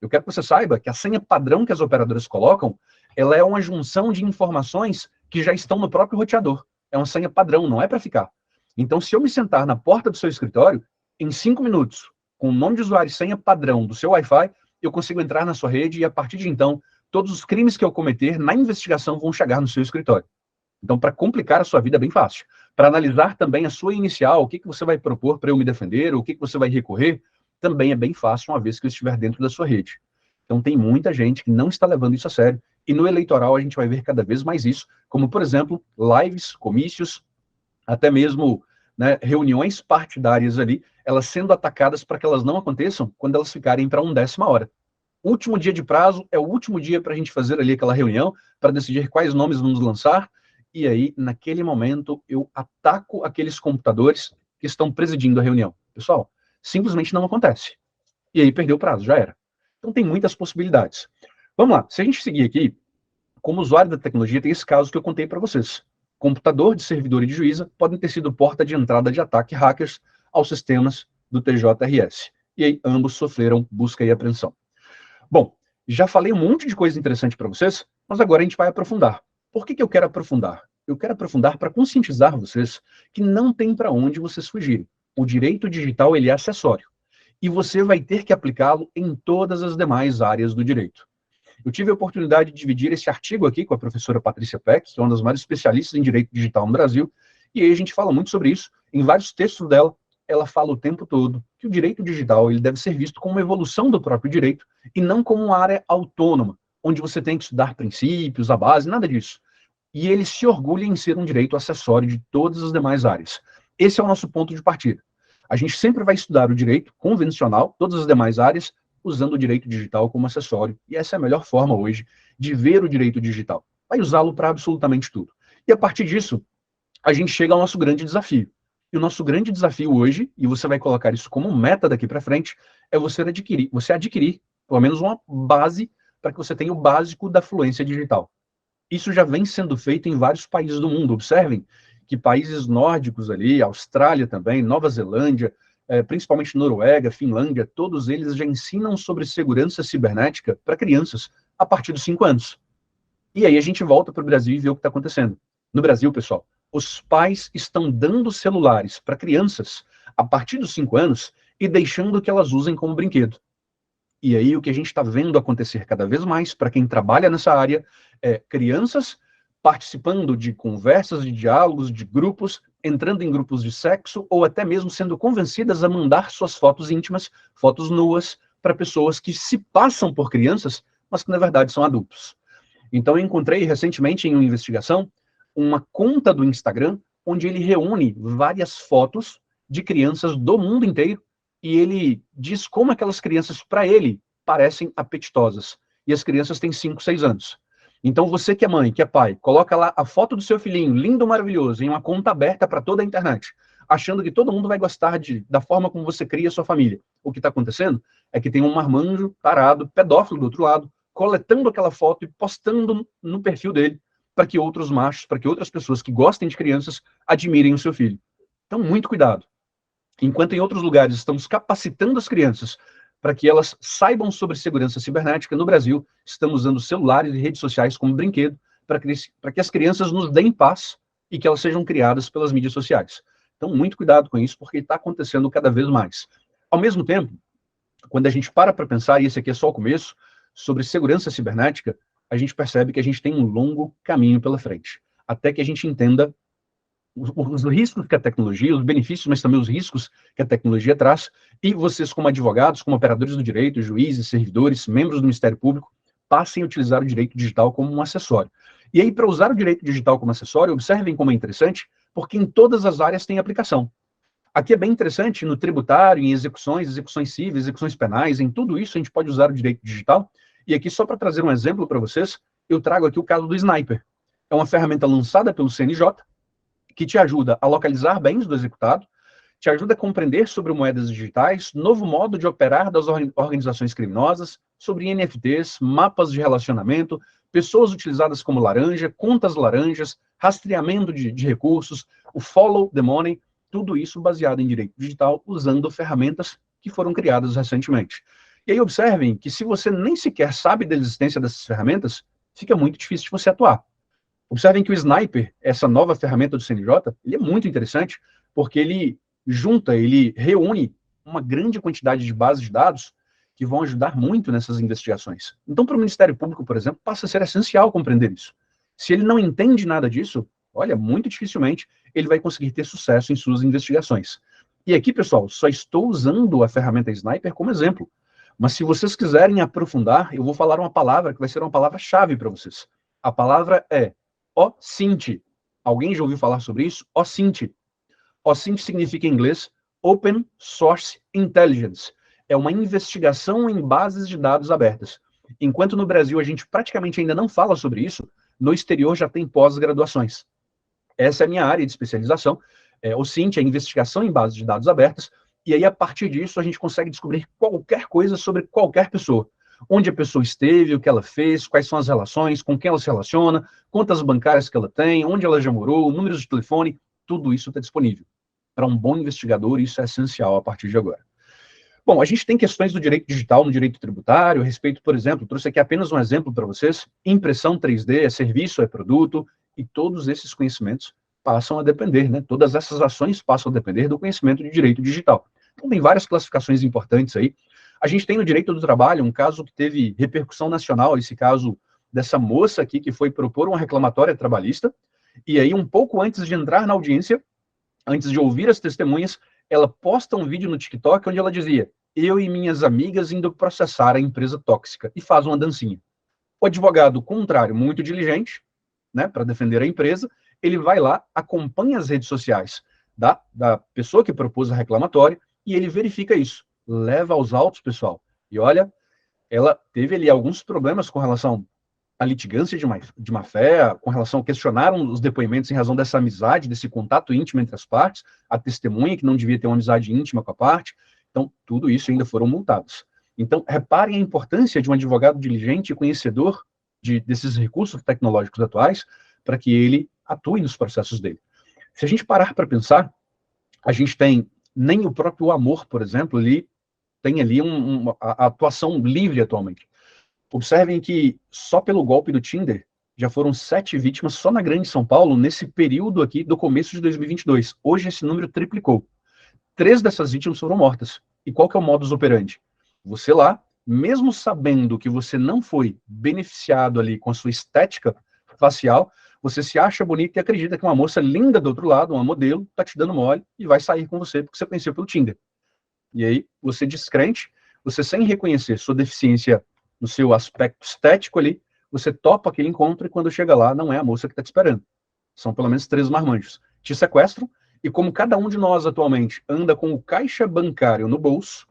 Eu quero que você saiba que a senha padrão que as operadoras colocam, ela é uma junção de informações que já estão no próprio roteador. É uma senha padrão, não é para ficar. Então, se eu me sentar na porta do seu escritório, em 5 minutos, com o nome de usuário e senha padrão do seu Wi-Fi, eu consigo entrar na sua rede e, a partir de então, todos os crimes que eu cometer na investigação vão chegar no seu escritório. Então, para complicar a sua vida é bem fácil. Para analisar também a sua inicial, o que você vai propor para eu me defender, o que você vai recorrer, também é bem fácil uma vez que eu estiver dentro da sua rede. Então, tem muita gente que não está levando isso a sério. E no eleitoral a gente vai ver cada vez mais isso, como, por exemplo, lives, comícios, até mesmo, né, reuniões partidárias ali, elas sendo atacadas para que elas não aconteçam quando elas ficarem para 1/10 hora. O último dia de prazo é o último dia para a gente fazer ali aquela reunião, para decidir quais nomes vamos lançar, e aí, naquele momento, eu ataco aqueles computadores, que estão presidindo a reunião. Pessoal, simplesmente não acontece. E aí perdeu o prazo, já era. Então tem muitas possibilidades. Vamos lá, se a gente seguir aqui, como usuário da tecnologia, tem esse caso que eu contei para vocês. Computador de servidor e de juíza podem ter sido porta de entrada de ataque hackers aos sistemas do TJRS. E aí ambos sofreram busca e apreensão. Bom, já falei um monte de coisa interessante para vocês, mas agora a gente vai aprofundar. Por que eu quero aprofundar? Eu quero aprofundar para conscientizar vocês que não tem para onde vocês fugirem. O direito digital ele é acessório. E você vai ter que aplicá-lo em todas as demais áreas do direito. Eu tive a oportunidade de dividir esse artigo aqui com a professora Patrícia Peck, que é uma das maiores especialistas em direito digital no Brasil, e aí a gente fala muito sobre isso. Em vários textos dela, ela fala o tempo todo que o direito digital ele deve ser visto como uma evolução do próprio direito e não como uma área autônoma, onde você tem que estudar princípios, a base, nada disso. E ele se orgulha em ser um direito acessório de todas as demais áreas. Esse é o nosso ponto de partida. A gente sempre vai estudar o direito convencional, todas as demais áreas, usando o direito digital como acessório. E essa é a melhor forma hoje de ver o direito digital. Vai usá-lo para absolutamente tudo. E a partir disso, a gente chega ao nosso grande desafio. E o nosso grande desafio hoje, e você vai colocar isso como meta daqui para frente, é você adquirir pelo menos uma base para que você tenha o básico da fluência digital. Isso já vem sendo feito em vários países do mundo. Observem que países nórdicos ali, Austrália também, Nova Zelândia, principalmente Noruega, Finlândia, todos eles já ensinam sobre segurança cibernética para crianças a partir dos 5 anos. E aí a gente volta para o Brasil e vê o que está acontecendo. No Brasil, pessoal, os pais estão dando celulares para crianças a partir dos 5 anos e deixando que elas usem como brinquedo. E aí o que a gente está vendo acontecer cada vez mais, para quem trabalha nessa área, é crianças participando de conversas, de diálogos, de grupos, entrando em grupos de sexo, ou até mesmo sendo convencidas a mandar suas fotos íntimas, fotos nuas, para pessoas que se passam por crianças, mas que na verdade são adultos. Então eu encontrei recentemente em uma investigação uma conta do Instagram, onde ele reúne várias fotos de crianças do mundo inteiro, e ele diz como aquelas crianças, para ele, parecem apetitosas. E as crianças têm 5, 6 anos. Então você que é mãe, que é pai, coloca lá a foto do seu filhinho, lindo, maravilhoso, em uma conta aberta para toda a internet, achando que todo mundo vai gostar da forma como você cria a sua família. O que está acontecendo é que tem um marmanjo parado, pedófilo do outro lado, coletando aquela foto e postando no perfil dele, para que outros machos, para que outras pessoas que gostem de crianças admirem o seu filho. Então, muito cuidado. Enquanto em outros lugares estamos capacitando as crianças para que elas saibam sobre segurança cibernética, no Brasil estamos usando celulares e redes sociais como brinquedo para que as crianças nos deem paz e que elas sejam criadas pelas mídias sociais. Então, muito cuidado com isso, porque está acontecendo cada vez mais. Ao mesmo tempo, quando a gente para pensar, e esse aqui é só o começo, sobre segurança cibernética, a gente percebe que a gente tem um longo caminho pela frente, até que a gente entenda os riscos que a tecnologia, os benefícios, mas também os riscos que a tecnologia traz, e vocês como advogados, como operadores do direito, juízes, servidores, membros do Ministério Público, passem a utilizar o direito digital como um acessório. E aí, para usar o direito digital como acessório, observem como é interessante, porque em todas as áreas tem aplicação. Aqui é bem interessante, no tributário, em execuções cíveis, execuções penais, em tudo isso a gente pode usar o direito digital, e aqui só para trazer um exemplo para vocês, eu trago aqui o caso do Sniper. É uma ferramenta lançada pelo CNJ, que te ajuda a localizar bens do executado, te ajuda a compreender sobre moedas digitais, novo modo de operar das organizações criminosas, sobre NFTs, mapas de relacionamento, pessoas utilizadas como laranja, contas laranjas, rastreamento de recursos, o follow the money, tudo isso baseado em direito digital, usando ferramentas que foram criadas recentemente. E aí observem que se você nem sequer sabe da existência dessas ferramentas, fica muito difícil de você atuar. Observem que o Sniper, essa nova ferramenta do CNJ, ele é muito interessante, porque ele reúne uma grande quantidade de bases de dados que vão ajudar muito nessas investigações. Então, para o Ministério Público, por exemplo, passa a ser essencial compreender isso. Se ele não entende nada disso, olha, muito dificilmente ele vai conseguir ter sucesso em suas investigações. E aqui, pessoal, só estou usando a ferramenta Sniper como exemplo, mas se vocês quiserem aprofundar, eu vou falar uma palavra que vai ser uma palavra-chave para vocês. A palavra é OSINT. Alguém já ouviu falar sobre isso? OSINT. OSINT significa em inglês Open Source Intelligence. É uma investigação em bases de dados abertas. Enquanto no Brasil a gente praticamente ainda não fala sobre isso, no exterior já tem pós-graduações. Essa é a minha área de especialização, OSINT é investigação em bases de dados abertas, e aí, a partir disso, a gente consegue descobrir qualquer coisa sobre qualquer pessoa. Onde a pessoa esteve, o que ela fez, quais são as relações, com quem ela se relaciona, contas bancárias que ela tem, onde ela já morou, números de telefone, tudo isso está disponível. Para um bom investigador, isso é essencial a partir de agora. Bom, a gente tem questões do direito digital no direito tributário, a respeito, por exemplo, trouxe aqui apenas um exemplo para vocês, impressão 3D, é serviço, é produto, e todos esses conhecimentos passam a depender, né? Todas essas ações passam a depender do conhecimento de direito digital. Então, tem várias classificações importantes aí. A gente tem no direito do trabalho um caso que teve repercussão nacional, esse caso dessa moça aqui que foi propor uma reclamatória trabalhista, e aí, um pouco antes de entrar na audiência, antes de ouvir as testemunhas, ela posta um vídeo no TikTok onde ela dizia: eu e minhas amigas indo processar a empresa tóxica, e faz uma dancinha. O advogado contrário, muito diligente, né, para defender a empresa, ele vai lá, acompanha as redes sociais da pessoa que propôs a reclamatória, e ele verifica isso, leva aos autos, pessoal. E olha, ela teve ali alguns problemas com relação à litigância de má fé, com relação a questionaram os depoimentos em razão dessa amizade, desse contato íntimo entre as partes, a testemunha que não devia ter uma amizade íntima com a parte. Então, tudo isso ainda foram multados. Então, reparem a importância de um advogado diligente e conhecedor desses recursos tecnológicos atuais, para que ele atue nos processos dele. Se a gente parar para pensar, a gente tem, nem o próprio amor, por exemplo, ele tem ali a atuação livre atualmente. Observem que só pelo golpe do Tinder, já foram 7 vítimas só na Grande São Paulo, nesse período aqui do começo de 2022. Hoje esse número triplicou. 3 dessas vítimas foram mortas. E qual que é o modus operandi? Você lá, mesmo sabendo que você não foi beneficiado ali com a sua estética facial, você se acha bonito e acredita que uma moça linda do outro lado, uma modelo, está te dando mole e vai sair com você porque você conheceu pelo Tinder. E aí, você descrente, você sem reconhecer sua deficiência no seu aspecto estético ali, você topa aquele encontro e quando chega lá, não é a moça que está te esperando. São pelo menos 3 marmanjos. Te sequestram, e como cada um de nós atualmente anda com o caixa bancário no bolso,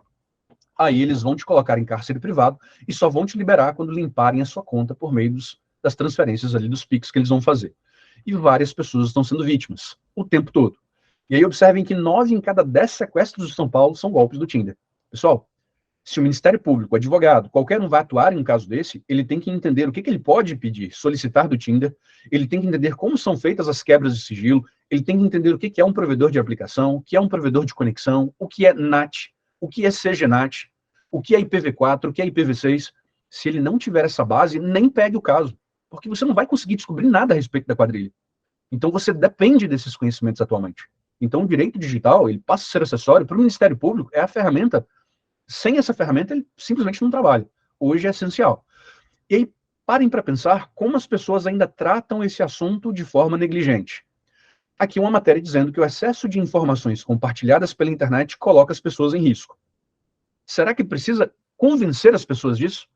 aí eles vão te colocar em cárcere privado e só vão te liberar quando limparem a sua conta por meio das transferências ali dos Pix que eles vão fazer. E várias pessoas estão sendo vítimas o tempo todo. E aí observem que 9 em cada 10 sequestros de São Paulo são golpes do Tinder. Pessoal, se o Ministério Público, o advogado, qualquer um vai atuar em um caso desse, ele tem que entender o que ele pode pedir, solicitar do Tinder, ele tem que entender como são feitas as quebras de sigilo, ele tem que entender o que é um provedor de aplicação, o que é um provedor de conexão, o que é NAT, o que é CGNAT, o que é IPv4, o que é IPv6. Se ele não tiver essa base, nem pegue o caso, porque você não vai conseguir descobrir nada a respeito da quadrilha. Então você depende desses conhecimentos atualmente. Então o direito digital, ele passa a ser acessório para o Ministério Público, é a ferramenta. Sem essa ferramenta, ele simplesmente não trabalha. Hoje é essencial. E aí, parem para pensar como as pessoas ainda tratam esse assunto de forma negligente. Aqui uma matéria dizendo que o excesso de informações compartilhadas pela internet coloca as pessoas em risco. Será que precisa convencer as pessoas disso?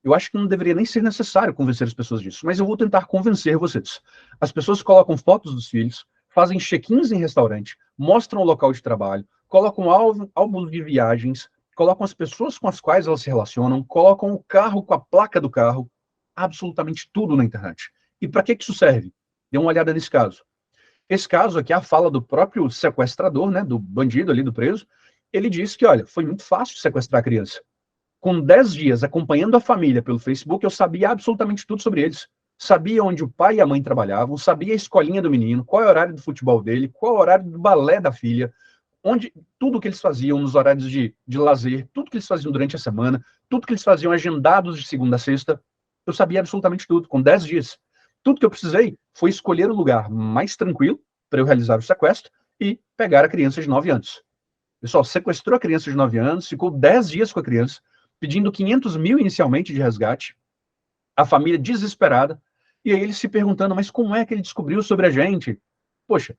Eu acho que não deveria nem ser necessário convencer as pessoas disso, mas eu vou tentar convencer vocês. As pessoas colocam fotos dos filhos, fazem check-ins em restaurante, mostram o local de trabalho, colocam álbuns de viagens, colocam as pessoas com as quais elas se relacionam, colocam o carro com a placa do carro, absolutamente tudo na internet. E para que isso serve? Dê uma olhada nesse caso. Esse caso aqui, a fala do próprio sequestrador, né, do bandido ali, do preso, ele disse que, olha, foi muito fácil sequestrar a criança. Com 10 dias acompanhando a família pelo Facebook, eu sabia absolutamente tudo sobre eles. Sabia onde o pai e a mãe trabalhavam, sabia a escolinha do menino, qual é o horário do futebol dele, qual é o horário do balé da filha, tudo que eles faziam nos horários de lazer, tudo que eles faziam durante a semana, tudo que eles faziam agendados de segunda a sexta, eu sabia absolutamente tudo, com 10 dias. Tudo que eu precisei foi escolher o lugar mais tranquilo para eu realizar o sequestro e pegar a criança de 9 anos. Pessoal, sequestrou a criança de 9 anos, ficou 10 dias com a criança, pedindo 500 mil inicialmente de resgate, a família desesperada, e aí ele se perguntando, mas como é que ele descobriu sobre a gente? Poxa,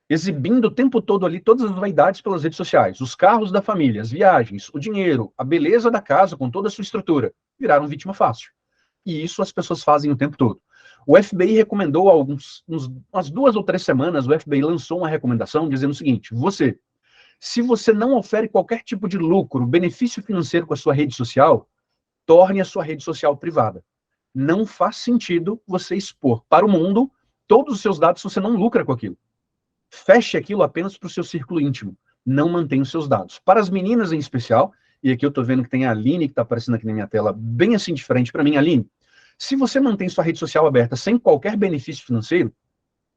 exibindo o tempo todo ali todas as vaidades pelas redes sociais, os carros da família, as viagens, o dinheiro, a beleza da casa com toda a sua estrutura, viraram vítima fácil. E isso as pessoas fazem o tempo todo. O FBI recomendou há umas 2 ou 3 semanas, o FBI lançou uma recomendação dizendo o seguinte: se você não ofere qualquer tipo de lucro, benefício financeiro com a sua rede social, torne a sua rede social privada. Não faz sentido você expor para o mundo todos os seus dados se você não lucra com aquilo. feche aquilo apenas para o seu círculo íntimo. Não mantenha os seus dados. Para as meninas em especial, e aqui eu estou vendo que tem a Aline, que está aparecendo aqui na minha tela, bem assim de frente para mim. Aline, se você mantém sua rede social aberta sem qualquer benefício financeiro,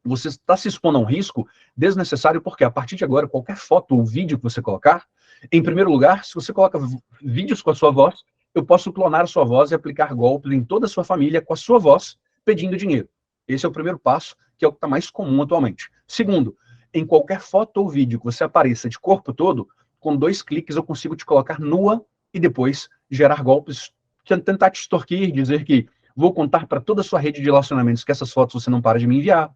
você está se expondo a um risco desnecessário, porque a partir de agora, qualquer foto ou vídeo que você colocar, em primeiro lugar, se você coloca vídeos com a sua voz, eu posso clonar a sua voz e aplicar golpes em toda a sua família com a sua voz, pedindo dinheiro. Esse é o primeiro passo, que é o que está mais comum atualmente. Segundo, em qualquer foto ou vídeo que você apareça de corpo todo, com 2 cliques eu consigo te colocar nua e depois gerar golpes, tentar te extorquir, dizer que vou contar para toda a sua rede de relacionamentos que essas fotos você não para de me enviar,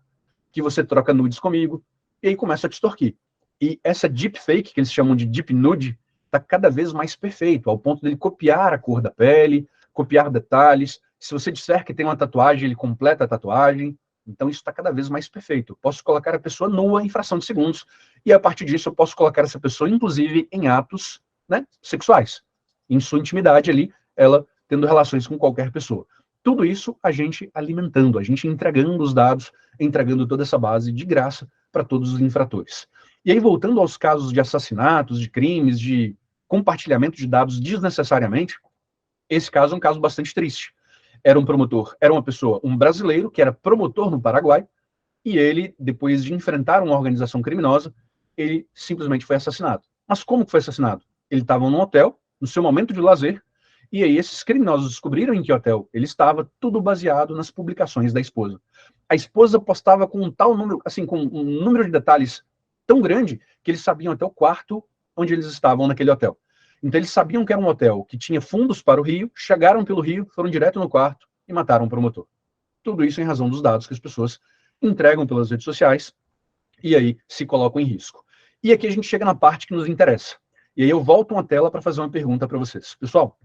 que você troca nudes comigo, e aí começa a te extorquir. E essa deepfake, que eles chamam de deep nude, está cada vez mais perfeito, ao ponto dele copiar a cor da pele, copiar detalhes. Se você disser que tem uma tatuagem, ele completa a tatuagem. Então isso está cada vez mais perfeito. Eu posso colocar a pessoa nua em fração de segundos, e a partir disso eu posso colocar essa pessoa, inclusive, em atos, né, sexuais. Em sua intimidade ali, ela tendo relações com qualquer pessoa. Tudo isso a gente alimentando, a gente entregando os dados, entregando toda essa base de graça para todos os infratores. E aí, voltando aos casos de assassinatos, de crimes, de compartilhamento de dados desnecessariamente, esse caso é um caso bastante triste. Era um promotor, era uma pessoa, um brasileiro, que era promotor no Paraguai, e ele, depois de enfrentar uma organização criminosa, ele simplesmente foi assassinado. Mas como que foi assassinado? Ele estava num hotel, no seu momento de lazer, e aí esses criminosos descobriram em que hotel ele estava, tudo baseado nas publicações da esposa. A esposa postava com um tal número, assim, com um número de detalhes tão grande, que eles sabiam até o quarto onde eles estavam naquele hotel. Então eles sabiam que era um hotel que tinha fundos para o Rio, chegaram pelo Rio, foram direto no quarto e mataram o promotor. Tudo isso em razão dos dados que as pessoas entregam pelas redes sociais e aí se colocam em risco. E aqui a gente chega na parte que nos interessa. E aí eu volto uma tela para fazer uma pergunta para vocês. Pessoal,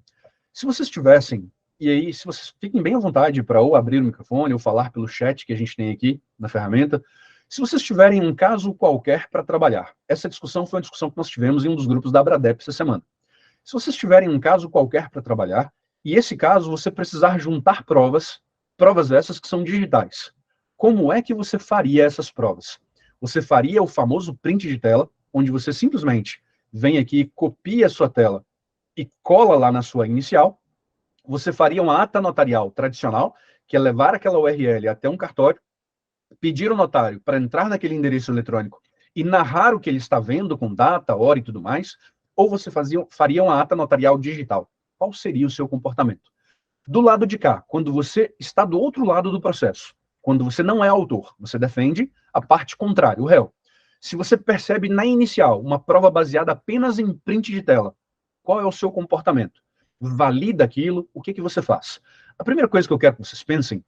se vocês tivessem, e aí se vocês fiquem bem à vontade para ou abrir o microfone ou falar pelo chat que a gente tem aqui na ferramenta, se vocês tiverem um caso qualquer para trabalhar, essa discussão foi uma discussão que nós tivemos em um dos grupos da Abradep essa semana. Se vocês tiverem um caso qualquer para trabalhar, e esse caso você precisar juntar provas essas que são digitais, como é que você faria essas provas? Você faria o famoso print de tela, onde você simplesmente vem aqui, copia a sua tela e cola lá na sua inicial. Você faria uma ata notarial tradicional, que é levar aquela URL até um cartório, pedir ao notário para entrar naquele endereço eletrônico e narrar o que ele está vendo com data, hora e tudo mais, ou você faria uma ata notarial digital. Qual seria o seu comportamento? Do lado de cá, quando você está do outro lado do processo, quando você não é autor, você defende a parte contrária, o réu. Se você percebe na inicial uma prova baseada apenas em print de tela, qual é o seu comportamento? Valida aquilo, o que você faz? A primeira coisa que eu quero que vocês pensem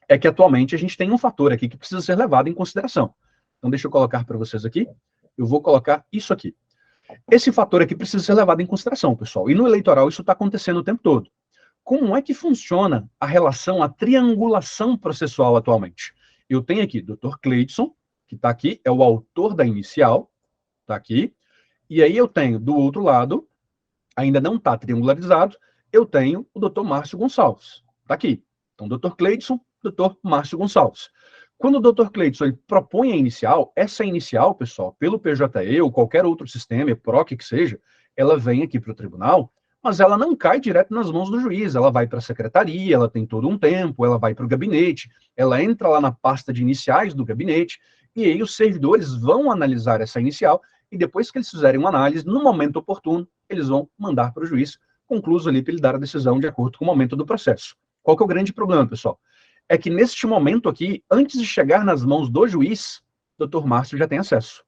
é que atualmente a gente tem um fator aqui que precisa ser levado em consideração. Então deixa eu colocar para vocês aqui, eu vou colocar isso aqui. Esse fator aqui precisa ser levado em consideração, pessoal. E no eleitoral isso está acontecendo o tempo todo. Como é que funciona a relação, a triangulação processual atualmente? Eu tenho aqui Dr. Cleidson, que está aqui, é o autor da inicial, está aqui. E aí eu tenho, do outro lado, ainda não está triangularizado, eu tenho o Dr. Márcio Gonçalves, está aqui. Então, Dr. Cleidson, Dr. Márcio Gonçalves. Quando o Dr. Cleidson ele propõe a inicial, essa inicial, pessoal, pelo PJE ou qualquer outro sistema, PROC que seja, ela vem aqui para o tribunal, mas ela não cai direto nas mãos do juiz, ela vai para a secretaria, ela tem todo um tempo, ela vai para o gabinete, ela entra lá na pasta de iniciais do gabinete, e aí os servidores vão analisar essa inicial, e depois que eles fizerem uma análise, no momento oportuno, eles vão mandar para o juiz, concluso ali para ele dar a decisão de acordo com o momento do processo. Qual que é o grande problema, pessoal? É que neste momento aqui, antes de chegar nas mãos do juiz, o Dr. Márcio já tem acesso.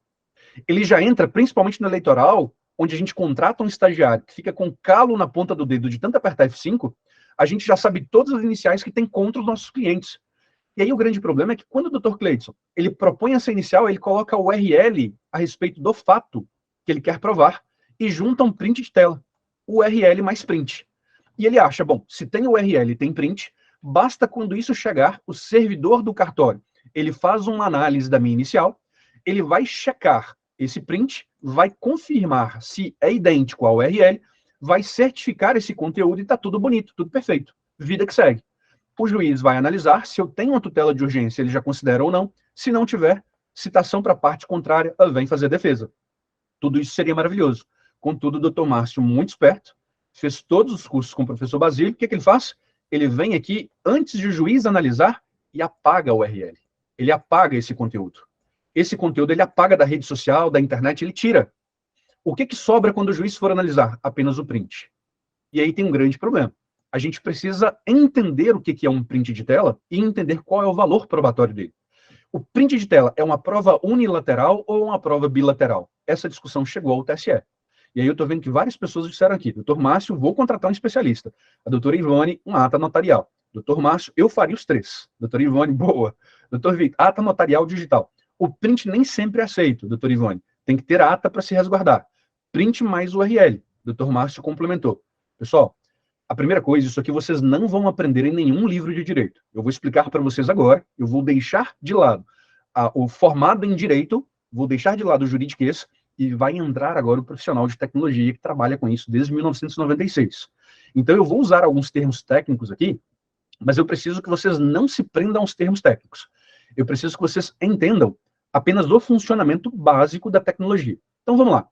Ele já entra, principalmente no eleitoral, onde a gente contrata um estagiário que fica com calo na ponta do dedo de tanto apertar F5, a gente já sabe todas as iniciais que tem contra os nossos clientes. E aí o grande problema é que quando o Dr. Cleidson, ele propõe essa inicial, ele coloca o URL a respeito do fato que ele quer provar e junta um print de tela, o URL mais print. E ele acha, bom, se tem URL e tem print, basta quando isso chegar, o servidor do cartório, ele faz uma análise da minha inicial, ele vai checar esse print, vai confirmar se é idêntico ao URL, vai certificar esse conteúdo e está tudo bonito, tudo perfeito. Vida que segue. O juiz vai analisar se eu tenho uma tutela de urgência, ele já considera ou não. Se não tiver, citação para a parte contrária, vem fazer defesa. Tudo isso seria maravilhoso. Contudo, o doutor Márcio, muito esperto, fez todos os cursos com o professor Basílio. O que ele faz? Ele vem aqui, antes de o juiz analisar, e apaga a URL. Ele apaga esse conteúdo. Esse conteúdo ele apaga da rede social, da internet, ele tira. O que sobra quando o juiz for analisar? Apenas o print. E aí tem um grande problema. A gente precisa entender o que é um print de tela e entender qual é o valor probatório dele. O print de tela é uma prova unilateral ou uma prova bilateral? Essa discussão chegou ao TSE. E aí eu estou vendo que várias pessoas disseram aqui, doutor Márcio, vou contratar um especialista. A doutora Ivone, uma ata notarial. Doutor Márcio, eu faria os 3. Doutora Ivone, boa. Doutor Vitor, ata notarial digital. O print nem sempre é aceito, doutor Ivone. Tem que ter a ata para se resguardar. Print mais URL. Doutor Márcio complementou. Pessoal, a primeira coisa, isso aqui vocês não vão aprender em nenhum livro de direito. Eu vou explicar para vocês agora, eu vou deixar de lado o formado em direito, vou deixar de lado o juridiquês, e vai entrar agora o profissional de tecnologia que trabalha com isso desde 1996. Então eu vou usar alguns termos técnicos aqui, mas eu preciso que vocês não se prendam aos termos técnicos. Eu preciso que vocês entendam apenas o funcionamento básico da tecnologia. Então vamos lá.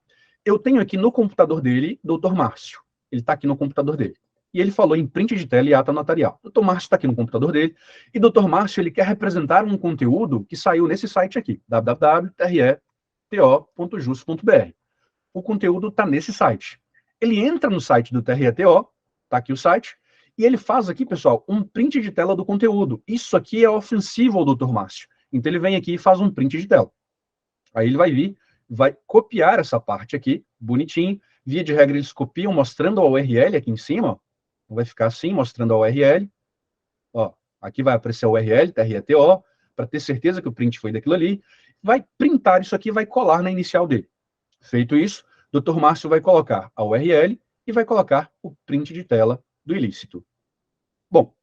Eu tenho aqui no computador dele, doutor Márcio. Ele está aqui no computador dele. E ele falou em print de tela e ata notarial. Doutor Márcio está aqui no computador dele. E doutor Márcio, ele quer representar um conteúdo que saiu nesse site aqui, www.treto.jus.br. O conteúdo está nesse site. Ele entra no site do TRETO, está aqui o site, e ele faz aqui, pessoal, um print de tela do conteúdo. Isso aqui é ofensivo ao doutor Márcio. Então ele vem aqui e faz um print de tela. Aí ele vai vir, vai copiar essa parte aqui, bonitinho. Via de regra, eles copiam mostrando a URL aqui em cima, ó. Vai ficar assim, mostrando a URL. Ó, aqui vai aparecer a URL, TRETO, para ter certeza que o print foi daquilo ali. Vai printar isso aqui, vai colar na inicial dele. Feito isso, o Dr. Márcio vai colocar a URL e vai colocar o print de tela do ilícito. Bom,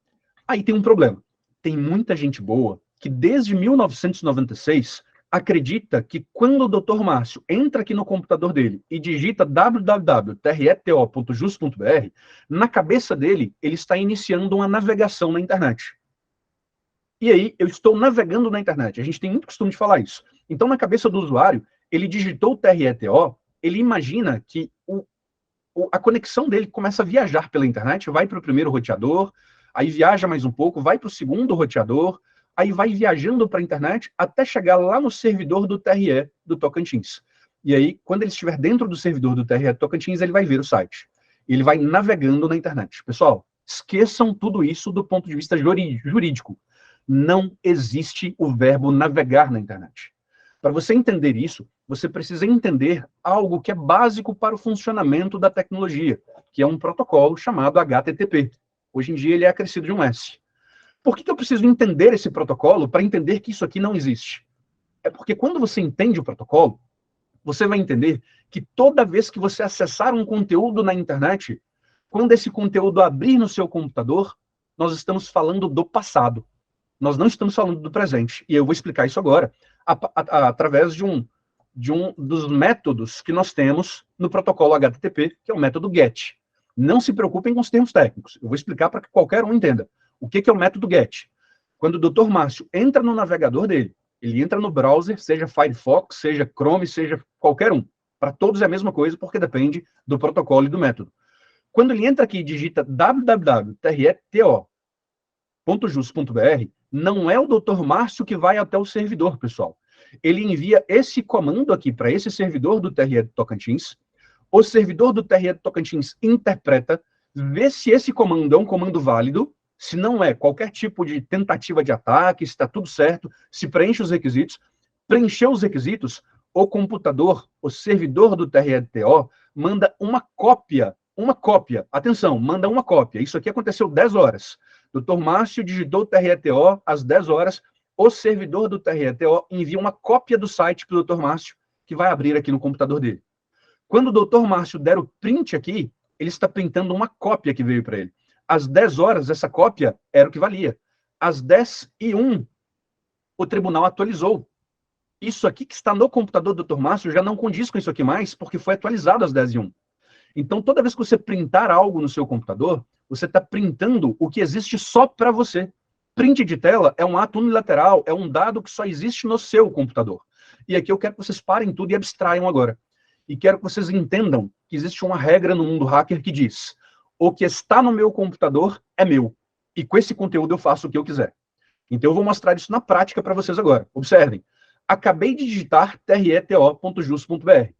aí tem um problema. Tem muita gente boa que desde 1996 acredita que quando o Dr. Márcio entra aqui no computador dele e digita www.treto.jus.br, na cabeça dele, ele está iniciando uma navegação na internet. E aí, eu estou navegando na internet. A gente tem muito costume de falar isso. Então, na cabeça do usuário, ele digitou o TRETO, ele imagina que a conexão dele começa a viajar pela internet, vai para o primeiro roteador, aí viaja mais um pouco, vai para o segundo roteador, aí vai viajando para a internet até chegar lá no servidor do TRE do Tocantins. E aí, quando ele estiver dentro do servidor do TRE do Tocantins, ele vai ver o site. Ele vai navegando na internet. Pessoal, esqueçam tudo isso do ponto de vista jurídico. Não existe o verbo navegar na internet. Para você entender isso, você precisa entender algo que é básico para o funcionamento da tecnologia, que é um protocolo chamado HTTP. Hoje em dia ele é acrescido de um S. Por que eu preciso entender esse protocolo para entender que isso aqui não existe? É porque quando você entende o protocolo, você vai entender que toda vez que você acessar um conteúdo na internet, quando esse conteúdo abrir no seu computador, nós estamos falando do passado. Nós não estamos falando do presente. E eu vou explicar isso agora, através de um dos métodos que nós temos no protocolo HTTP, que é o método GET. Não se preocupem com os termos técnicos. Eu vou explicar para que qualquer um entenda. O que é o método GET? Quando o Dr. Márcio entra no navegador dele, ele entra no browser, seja Firefox, seja Chrome, seja qualquer um. Para todos é a mesma coisa, porque depende do protocolo e do método. Quando ele entra aqui e digita www.treto.jus.br, não é o Dr. Márcio que vai até o servidor, pessoal. Ele envia esse comando aqui para esse servidor do TRE do Tocantins. O servidor do TRE do Tocantins interpreta, vê se esse comando é um comando válido, se não é qualquer tipo de tentativa de ataque, se está tudo certo, se preenche os requisitos. Preencheu os requisitos, o computador, o servidor do TRE-TO, manda uma cópia, atenção, manda uma cópia. Isso aqui aconteceu 10 horas. Dr. Márcio digitou o TRE-TO às 10 horas, o servidor do TRE-TO envia uma cópia do site para o Dr. Márcio, que vai abrir aqui no computador dele. Quando o Dr. Márcio der o print aqui, ele está printando uma cópia que veio para ele. Às 10 horas, essa cópia era o que valia. Às 10h01, o tribunal atualizou. Isso aqui que está no computador do Dr. Márcio já não condiz com isso aqui mais, porque foi atualizado às 10h01. Então, toda vez que você printar algo no seu computador, você está printando o que existe só para você. Print de tela é um ato unilateral, é um dado que só existe no seu computador. E aqui eu quero que vocês parem tudo e abstraiam agora. E quero que vocês entendam que existe uma regra no mundo hacker que diz: o que está no meu computador é meu. E com esse conteúdo eu faço o que eu quiser. Então eu vou mostrar isso na prática para vocês agora. Observem. Acabei de digitar treto.jus.br.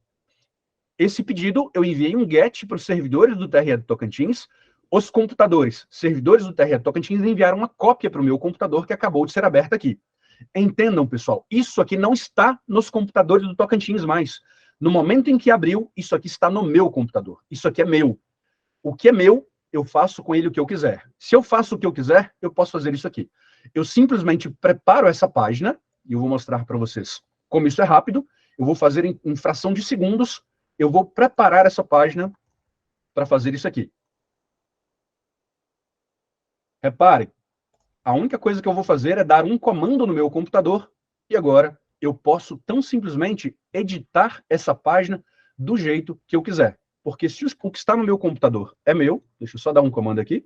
Esse pedido eu enviei um GET para os servidores do TRE do Tocantins. Os computadores, servidores do TRE do Tocantins, enviaram uma cópia para o meu computador que acabou de ser aberta aqui. Entendam, pessoal, isso aqui não está nos computadores do Tocantins mais. No momento em que abriu, isso aqui está no meu computador. Isso aqui é meu. O que é meu, eu faço com ele o que eu quiser. Se eu faço o que eu quiser, eu posso fazer isso aqui. Eu simplesmente preparo essa página, e eu vou mostrar para vocês como isso é rápido. Eu vou fazer em fração de segundos, eu vou preparar essa página para fazer isso aqui. Reparem, a única coisa que eu vou fazer é dar um comando no meu computador, e agora eu posso tão simplesmente editar essa página do jeito que eu quiser. Porque se o que está no meu computador é meu, deixa eu só dar um comando aqui.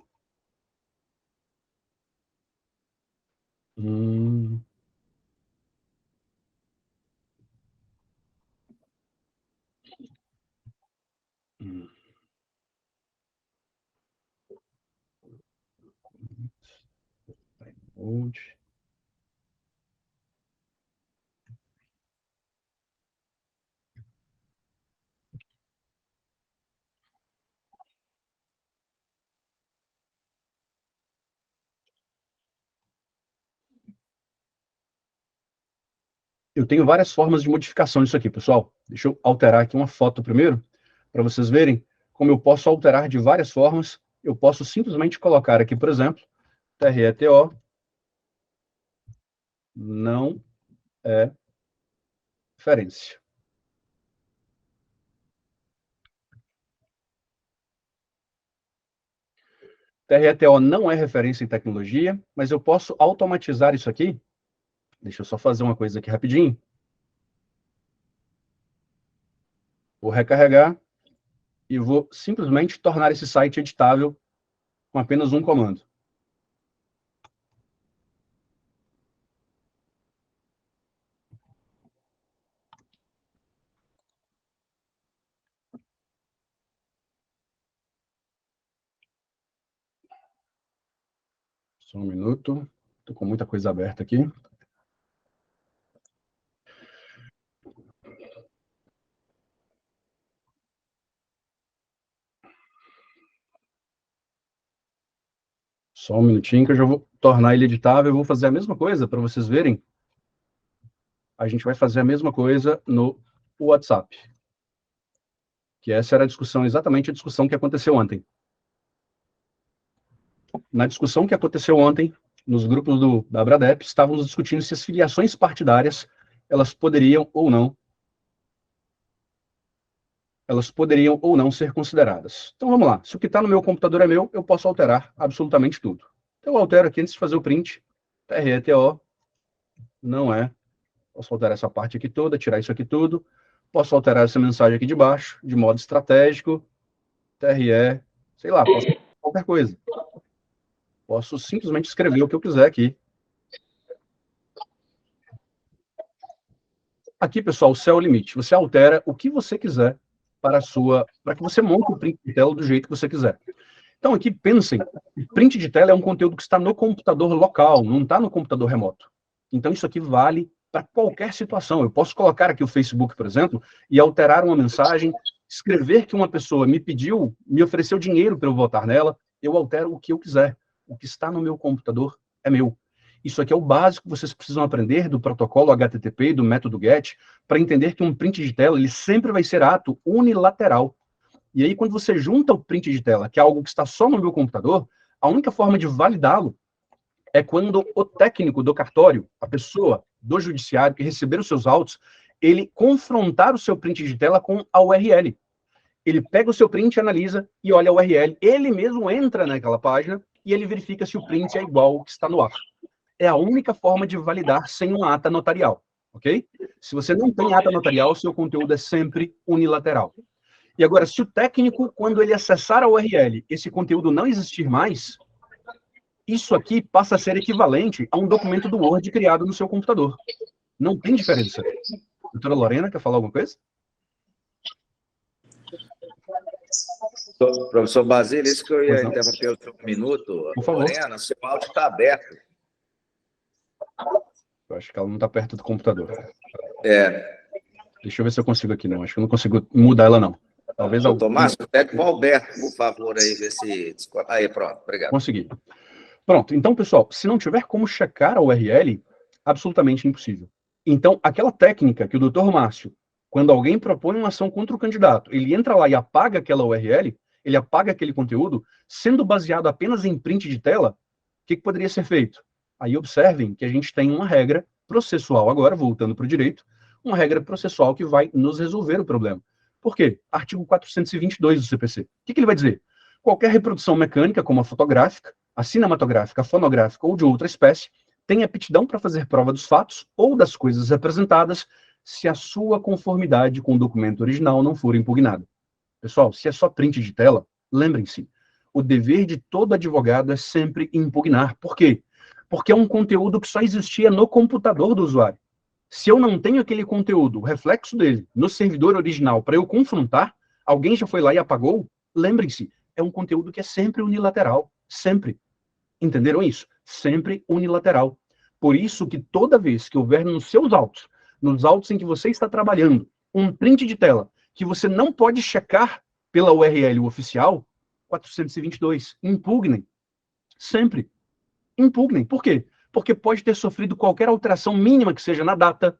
Eu tenho várias formas de modificação disso aqui, pessoal. Deixa eu alterar aqui uma foto primeiro, para vocês verem como eu posso alterar de várias formas. Eu posso simplesmente colocar aqui, por exemplo, TRETO não é referência. TRETO não é referência em tecnologia, mas eu posso automatizar isso aqui. Deixa eu só fazer uma coisa aqui rapidinho. Vou recarregar e vou simplesmente tornar esse site editável com apenas um comando. Só um minuto. Estou com muita coisa aberta aqui. Só um minutinho que eu já vou tornar ele editável. Eu vou fazer a mesma coisa para vocês verem. A gente vai fazer a mesma coisa no WhatsApp. Que essa era a discussão, exatamente a discussão que aconteceu ontem. Na discussão que aconteceu ontem, nos grupos da Abradep, estávamos discutindo se as filiações partidárias, elas poderiam ou não ser consideradas. Então vamos lá. Se o que está no meu computador é meu, eu posso alterar absolutamente tudo. Então eu altero aqui antes de fazer o print. TRETO não é. Posso alterar essa parte aqui toda, tirar isso aqui tudo. Posso alterar essa mensagem aqui de baixo, de modo estratégico. TRE, sei lá, posso fazer qualquer coisa. Posso simplesmente escrever o que eu quiser aqui. Aqui, pessoal, o céu é o limite. Você altera o que você quiser para que você monte o print de tela do jeito que você quiser. Então, aqui, pensem, o print de tela é um conteúdo que está no computador local, não está no computador remoto. Então, isso aqui vale para qualquer situação. Eu posso colocar aqui o Facebook, por exemplo, e alterar uma mensagem, escrever que uma pessoa me ofereceu dinheiro para eu votar nela, eu altero o que eu quiser. O que está no meu computador é meu. Isso aqui é o básico que vocês precisam aprender do protocolo HTTP e do método GET para entender que um print de tela ele sempre vai ser ato unilateral. E aí, quando você junta o print de tela, que é algo que está só no meu computador, a única forma de validá-lo é quando o técnico do cartório, a pessoa do judiciário que receber os seus autos, ele confrontar o seu print de tela com a URL. Ele pega o seu print, analisa e olha a URL. Ele mesmo entra naquela página e ele verifica se o print é igual ao que está no ar. É a única forma de validar sem uma ata notarial, ok? Se você não tem ata notarial, seu conteúdo é sempre unilateral. E agora, se o técnico, quando ele acessar a URL, esse conteúdo não existir mais, isso aqui passa a ser equivalente a um documento do Word criado no seu computador. Não tem diferença. Doutora Lorena, quer falar alguma coisa? Professor Basílio, isso que eu ia Pois não. interromper o seu minuto. Por favor. Lorena, seu áudio está aberto. Eu acho que ela não está perto do computador. Deixa eu ver se eu consigo aqui, não. Acho que eu não consigo mudar ela, não. Talvez Doutor Márcio, pede para o Alberto, por favor, aí, ver se... Aí, pronto, obrigado. Consegui. Pronto, então, pessoal, se não tiver como checar a URL, absolutamente impossível. Então, aquela técnica que o doutor Márcio, quando alguém propõe uma ação contra o candidato, ele entra lá e apaga aquela URL, ele apaga aquele conteúdo, sendo baseado apenas em print de tela, o que poderia ser feito? Aí observem que a gente tem uma regra processual agora, voltando para o direito, uma regra processual que vai nos resolver o problema. Por quê? Artigo 422 do CPC. O que ele vai dizer? Qualquer reprodução mecânica, como a fotográfica, a cinematográfica, a fonográfica ou de outra espécie, tem aptidão para fazer prova dos fatos ou das coisas representadas se a sua conformidade com o documento original não for impugnada. Pessoal, se é só print de tela, lembrem-se, o dever de todo advogado é sempre impugnar. Por quê? Porque é um conteúdo que só existia no computador do usuário. Se eu não tenho aquele conteúdo, o reflexo dele, no servidor original para eu confrontar, alguém já foi lá e apagou, lembrem-se, é um conteúdo que é sempre unilateral. Sempre. Entenderam isso? Sempre unilateral. Por isso que toda vez que houver nos seus autos, nos autos em que você está trabalhando, um print de tela que você não pode checar pela URL oficial, 422, impugnem. Sempre. Impugnem. Por quê? Porque pode ter sofrido qualquer alteração mínima que seja na data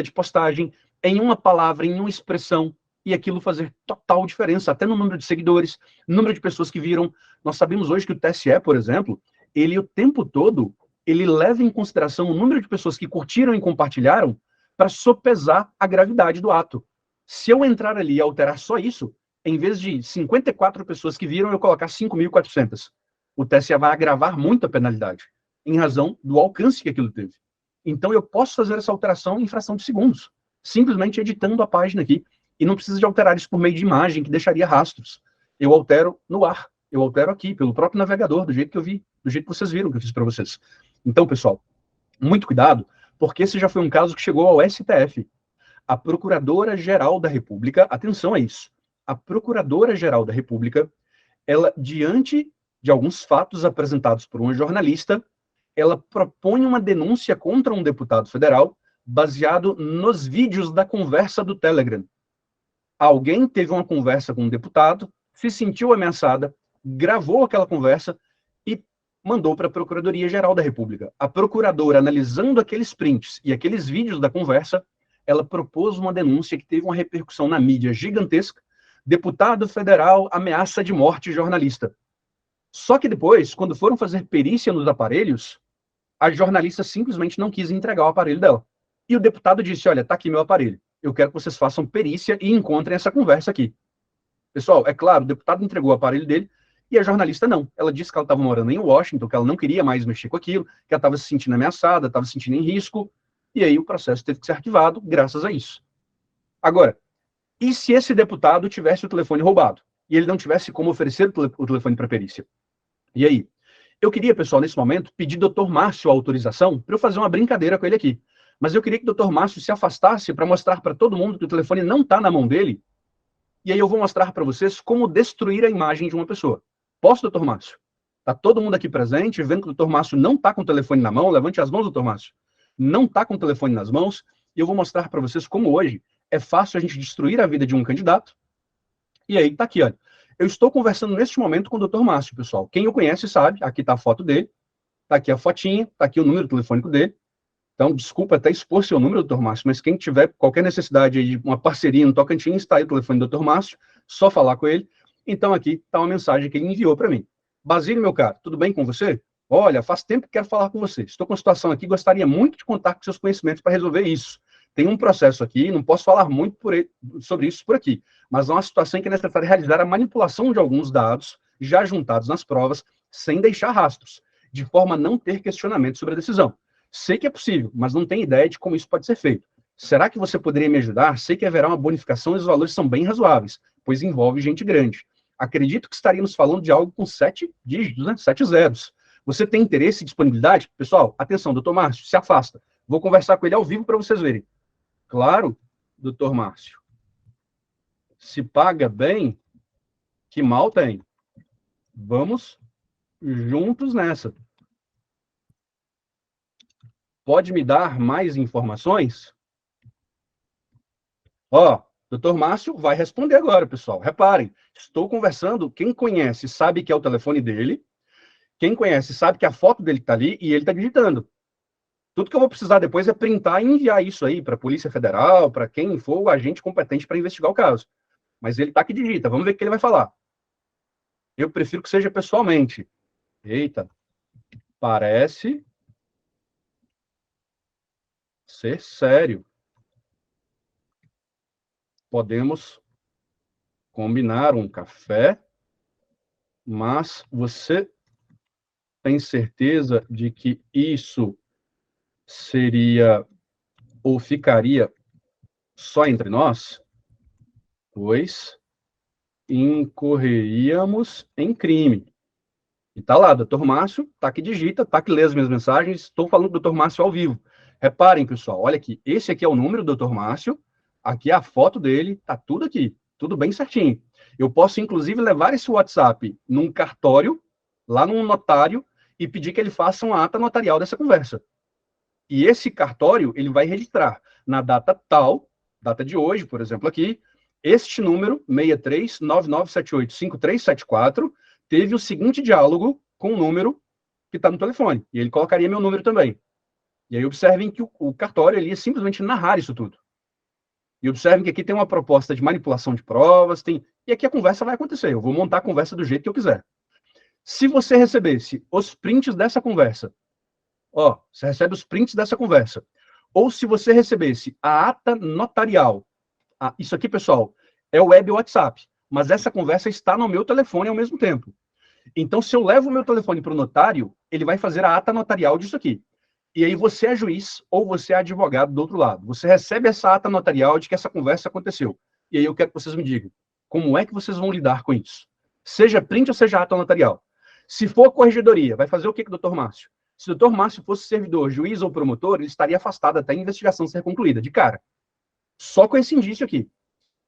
de postagem, em uma palavra, em uma expressão, e aquilo fazer total diferença, até no número de seguidores, número de pessoas que viram. Nós sabemos hoje que o TSE, por exemplo, ele o tempo todo, ele leva em consideração o número de pessoas que curtiram e compartilharam para sopesar a gravidade do ato. Se eu entrar ali e alterar só isso, em vez de 54 pessoas que viram, eu colocar 5.400. O TSE vai agravar muito a penalidade, em razão do alcance que aquilo teve. Então, eu posso fazer essa alteração em fração de segundos, simplesmente editando a página aqui, e não precisa de alterar isso por meio de imagem, que deixaria rastros. Eu altero no ar, eu altero aqui, pelo próprio navegador, do jeito que eu vi, do jeito que vocês viram que eu fiz para vocês. Então, pessoal, muito cuidado, porque esse já foi um caso que chegou ao STF. A Procuradora-Geral da República, atenção a isso, a Procuradora-Geral da República, ela, diante de alguns fatos apresentados por uma jornalista, ela propõe uma denúncia contra um deputado federal baseado nos vídeos da conversa do Telegram. Alguém teve uma conversa com um deputado, se sentiu ameaçada, gravou aquela conversa e mandou para a Procuradoria-Geral da República. A procuradora, analisando aqueles prints e aqueles vídeos da conversa, ela propôs uma denúncia que teve uma repercussão na mídia gigantesca. Deputado federal ameaça de morte jornalista. Só que depois, quando foram fazer perícia nos aparelhos, a jornalista simplesmente não quis entregar o aparelho dela. E o deputado disse, olha, tá aqui meu aparelho. Eu quero que vocês façam perícia e encontrem essa conversa aqui. Pessoal, é claro, o deputado entregou o aparelho dele e a jornalista não. Ela disse que ela estava morando em Washington, que ela não queria mais mexer com aquilo, que ela estava se sentindo ameaçada, estava se sentindo em risco, e aí o processo teve que ser arquivado graças a isso. Agora, e se esse deputado tivesse o telefone roubado e ele não tivesse como oferecer o telefone para perícia? E aí? Eu queria, pessoal, nesse momento, pedir ao Dr. Márcio a autorização para eu fazer uma brincadeira com ele aqui. Mas eu queria que o Dr. Márcio se afastasse para mostrar para todo mundo que o telefone não está na mão dele. E aí eu vou mostrar para vocês como destruir a imagem de uma pessoa. Posso, Dr. Márcio? Está todo mundo aqui presente, vendo que o Dr. Márcio não está com o telefone na mão? Levante as mãos, Dr. Márcio. Não está com o telefone nas mãos. E eu vou mostrar para vocês como hoje é fácil a gente destruir a vida de um candidato. E aí está aqui, olha. Eu estou conversando neste momento com o Dr. Márcio, pessoal. Quem o conhece sabe, aqui está a foto dele, está aqui a fotinha, está aqui o número telefônico dele. Então, desculpa até expor seu número, Dr. Márcio, mas quem tiver qualquer necessidade de uma parceria no Tocantins, está aí o telefone do Dr. Márcio, só falar com ele. Então, aqui está uma mensagem que ele enviou para mim. Basílio, meu caro, tudo bem com você? Olha, faz tempo que quero falar com você. Estou com uma situação aqui, gostaria muito de contar com seus conhecimentos para resolver isso. Tem um processo aqui, não posso falar muito sobre isso por aqui, mas é uma situação em que é necessário realizar a manipulação de alguns dados já juntados nas provas, sem deixar rastros, de forma a não ter questionamento sobre a decisão. Sei que é possível, mas não tenho ideia de como isso pode ser feito. Será que você poderia me ajudar? Sei que haverá uma bonificação e os valores são bem razoáveis, pois envolve gente grande. Acredito que estaríamos falando de algo com 7 dígitos, né? 7 zeros. Você tem interesse e disponibilidade? Pessoal, atenção, doutor Márcio, se afasta. Vou conversar com ele ao vivo para vocês verem. Claro, doutor Márcio? Se paga bem, que mal tem. Vamos juntos nessa. Pode me dar mais informações? Ó, doutor Márcio vai responder agora, pessoal. Reparem, estou conversando, quem conhece sabe que é o telefone dele, quem conhece sabe que a foto dele está ali e ele está digitando. Tudo que eu vou precisar depois é printar e enviar isso aí para a Polícia Federal, para quem for o agente competente para investigar o caso. Mas ele está que digita, vamos ver o que ele vai falar. Eu prefiro que seja pessoalmente. Eita, parece ser sério. Podemos combinar um café, mas você tem certeza de que isso seria ou ficaria só entre nós? Pois incorreríamos em crime. E tá lá, doutor Márcio, tá que digita, tá que lê as minhas mensagens, estou falando do doutor Márcio ao vivo. Reparem, pessoal, olha aqui, esse aqui é o número do doutor Márcio, aqui é a foto dele, tá tudo aqui, tudo bem certinho. Eu posso, inclusive, levar esse WhatsApp num cartório, lá num notário, e pedir que ele faça uma ata notarial dessa conversa. E esse cartório, ele vai registrar na data tal, data de hoje, por exemplo, aqui, este número, 6399785374, teve o seguinte diálogo com o número que está no telefone. E ele colocaria meu número também. E aí observem que o cartório ele ia simplesmente narrar isso tudo. E observem que aqui tem uma proposta de manipulação de provas, e aqui a conversa vai acontecer. Eu vou montar a conversa do jeito que eu quiser. Se você recebesse os prints dessa conversa, ó, você recebe os prints dessa conversa, ou se você recebesse a ata notarial, isso aqui, pessoal, é o web WhatsApp, mas essa conversa está no meu telefone ao mesmo tempo. Então, se eu levo o meu telefone para o notário, ele vai fazer a ata notarial disso aqui. E aí você é juiz ou você é advogado do outro lado. Você recebe essa ata notarial de que essa conversa aconteceu. E aí eu quero que vocês me digam, como é que vocês vão lidar com isso? Seja print ou seja ata notarial. Se for corregedoria, vai fazer o que com o doutor Márcio? Se o doutor Márcio fosse servidor, juiz ou promotor, ele estaria afastado até a investigação ser concluída, de cara. Só com esse indício aqui.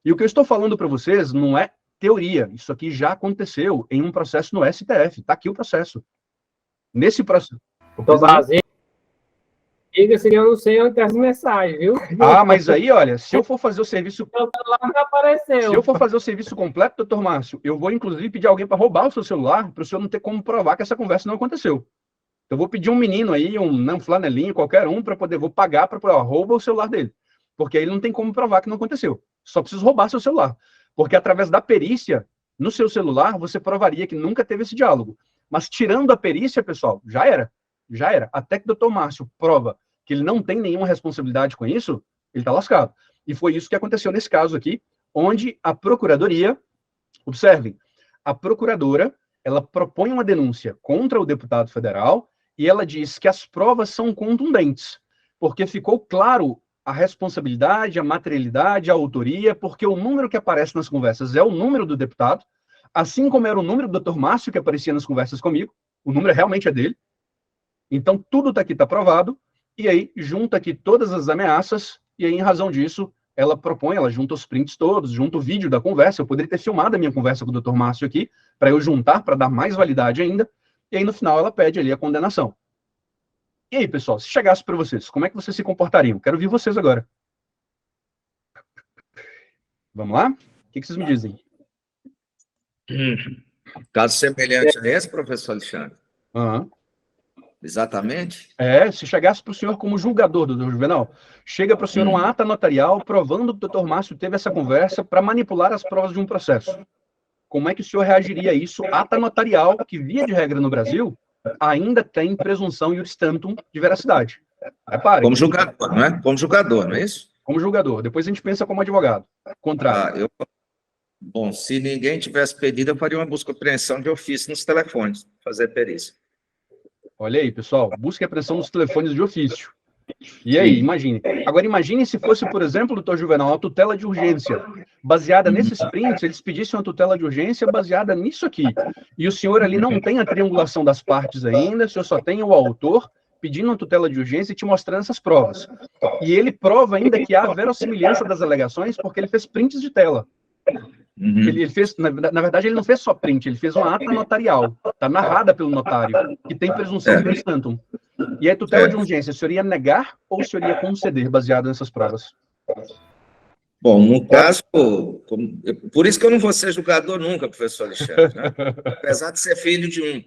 E o que eu estou falando para vocês não é teoria. Isso aqui já aconteceu em um processo no STF. Está aqui o processo. Nesse processo... Então, Brasil, diga-se que eu não sei onde tem as mensagens, viu? Ah, mas aí, olha, se eu for fazer o serviço... Meu celular não apareceu. Se eu for fazer o serviço completo, doutor Márcio, eu vou, inclusive, pedir alguém para roubar o seu celular, para o senhor não ter como provar que essa conversa não aconteceu. Eu vou pedir um menino aí, um flanelinho, qualquer um, para poder, vou pagar para rouba o celular dele. Porque aí ele não tem como provar que não aconteceu. Só preciso roubar seu celular. Porque através da perícia, no seu celular, você provaria que nunca teve esse diálogo. Mas tirando a perícia, pessoal, já era. Já era. Até que o doutor Márcio prova que ele não tem nenhuma responsabilidade com isso, ele está lascado. E foi isso que aconteceu nesse caso aqui, onde a procuradoria, observem, a procuradora, ela propõe uma denúncia contra o deputado federal e ela diz que as provas são contundentes, porque ficou claro a responsabilidade, a materialidade, a autoria, porque o número que aparece nas conversas é o número do deputado, assim como era o número do Dr. Márcio que aparecia nas conversas comigo, o número realmente é dele. Então, tudo está aqui, está provado, e aí junta aqui todas as ameaças, e aí, em razão disso, ela propõe, ela junta os prints todos, junta o vídeo da conversa, eu poderia ter filmado a minha conversa com o Dr. Márcio aqui, para eu juntar, para dar mais validade ainda, e aí, no final, ela pede ali a condenação. E aí, pessoal, se chegasse para vocês, como é que vocês se comportariam? Quero ouvir vocês agora. Vamos lá? O que vocês me dizem? Caso semelhante a esse, professor Alexandre? Uhum. Exatamente? Se chegasse para o senhor como julgador, doutor Juvenal, chega para o senhor uma ata notarial provando que o doutor Márcio teve essa conversa para manipular as provas de um processo. Como é que o senhor reagiria a isso? Ata notarial, que via de regra no Brasil, ainda tem presunção iuris tantum de veracidade. Reparem. Como julgador, não é? Como julgador, não é isso? Como julgador. Depois a gente pensa como advogado. Contrário. Bom, se ninguém tivesse pedido, eu faria uma busca e apreensão de ofício nos telefones, fazer perícia. Olha aí, pessoal, busca e apreensão nos telefones de ofício. E aí, imagine. Agora, imagine se fosse, por exemplo, doutor Juvenal, uma tutela de urgência. Baseada nesses prints, eles pedissem uma tutela de urgência baseada nisso aqui. E o senhor ali não tem a triangulação das partes ainda, o senhor só tem o autor pedindo uma tutela de urgência e te mostrando essas provas. E ele prova ainda que há verossimilhança das alegações porque ele fez prints de tela. Ele fez, na verdade, ele não fez só print, ele fez uma ata notarial, tá narrada pelo notário, que tem presunção de juris tantum. E a tutela de urgência, o senhor ia negar ou o senhor ia conceder, baseado nessas provas? Bom, no caso, por isso que eu não vou ser julgador nunca, professor Alexandre, né? Apesar de ser filho de um,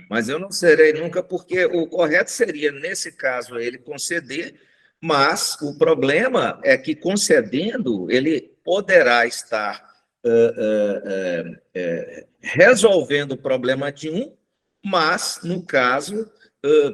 mas eu não serei nunca, porque o correto seria, nesse caso, ele conceder, mas o problema é que, concedendo, ele poderá estar resolvendo o problema de um, mas, no caso,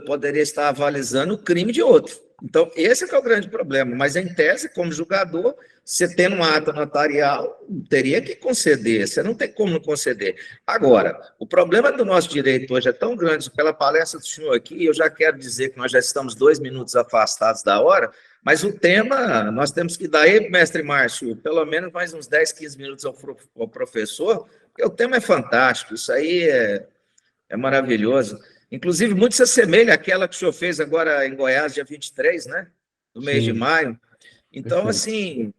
poderia estar avalizando o crime de outro. Então, esse é que é o grande problema. Mas, em tese, como julgador, você tendo uma ata notarial, teria que conceder. Você não tem como não conceder. Agora, o problema do nosso direito hoje é tão grande, pela palestra do senhor aqui, eu já quero dizer que nós já estamos 2 minutos afastados da hora, mas o tema, nós temos que dar aí, mestre Márcio, pelo menos mais uns 10, 15 minutos ao professor, porque o tema é fantástico, isso aí é maravilhoso. Inclusive, muito se assemelha àquela que o senhor fez agora em Goiás, dia 23, né? Do mês de maio. Então, assim,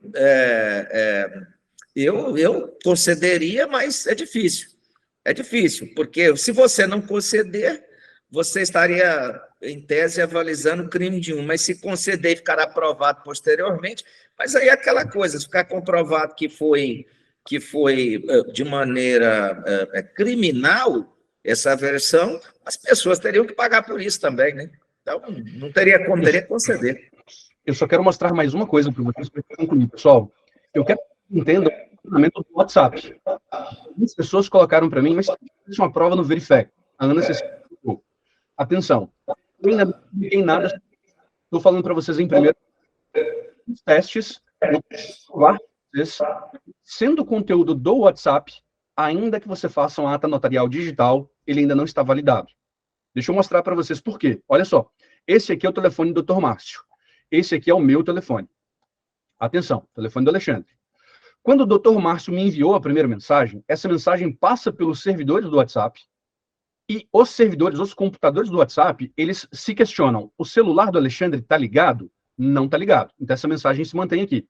eu concederia, mas é difícil. É difícil, porque se você não conceder, você estaria, em tese, avalizando o crime de um, mas se conceder e ficar aprovado posteriormente, mas aí é aquela coisa, se ficar comprovado que foi de maneira criminal, essa aversão, as pessoas teriam que pagar por isso também, né? Então, não teria como, teria que conceder. Eu só quero mostrar mais uma coisa para vocês, pessoal. Eu quero que entendam o funcionamento do WhatsApp. Muitas pessoas colocaram para mim, mas isso é uma prova no Verifec. A Ana Cecília. Atenção, eu ainda não publiquei nada. Estou falando para vocês em primeiro. Os testes, sendo conteúdo do WhatsApp, ainda que você faça uma ata notarial digital, ele ainda não está validado. Deixa eu mostrar para vocês por quê. Olha só, esse aqui é o telefone do Dr. Márcio. Esse aqui é o meu telefone. Atenção, telefone do Alexandre. Quando o Dr. Márcio me enviou a primeira mensagem, essa mensagem passa pelos servidores do WhatsApp e os servidores, os computadores do WhatsApp, eles se questionam, o celular do Alexandre está ligado? Não está ligado. Então essa mensagem se mantém aqui.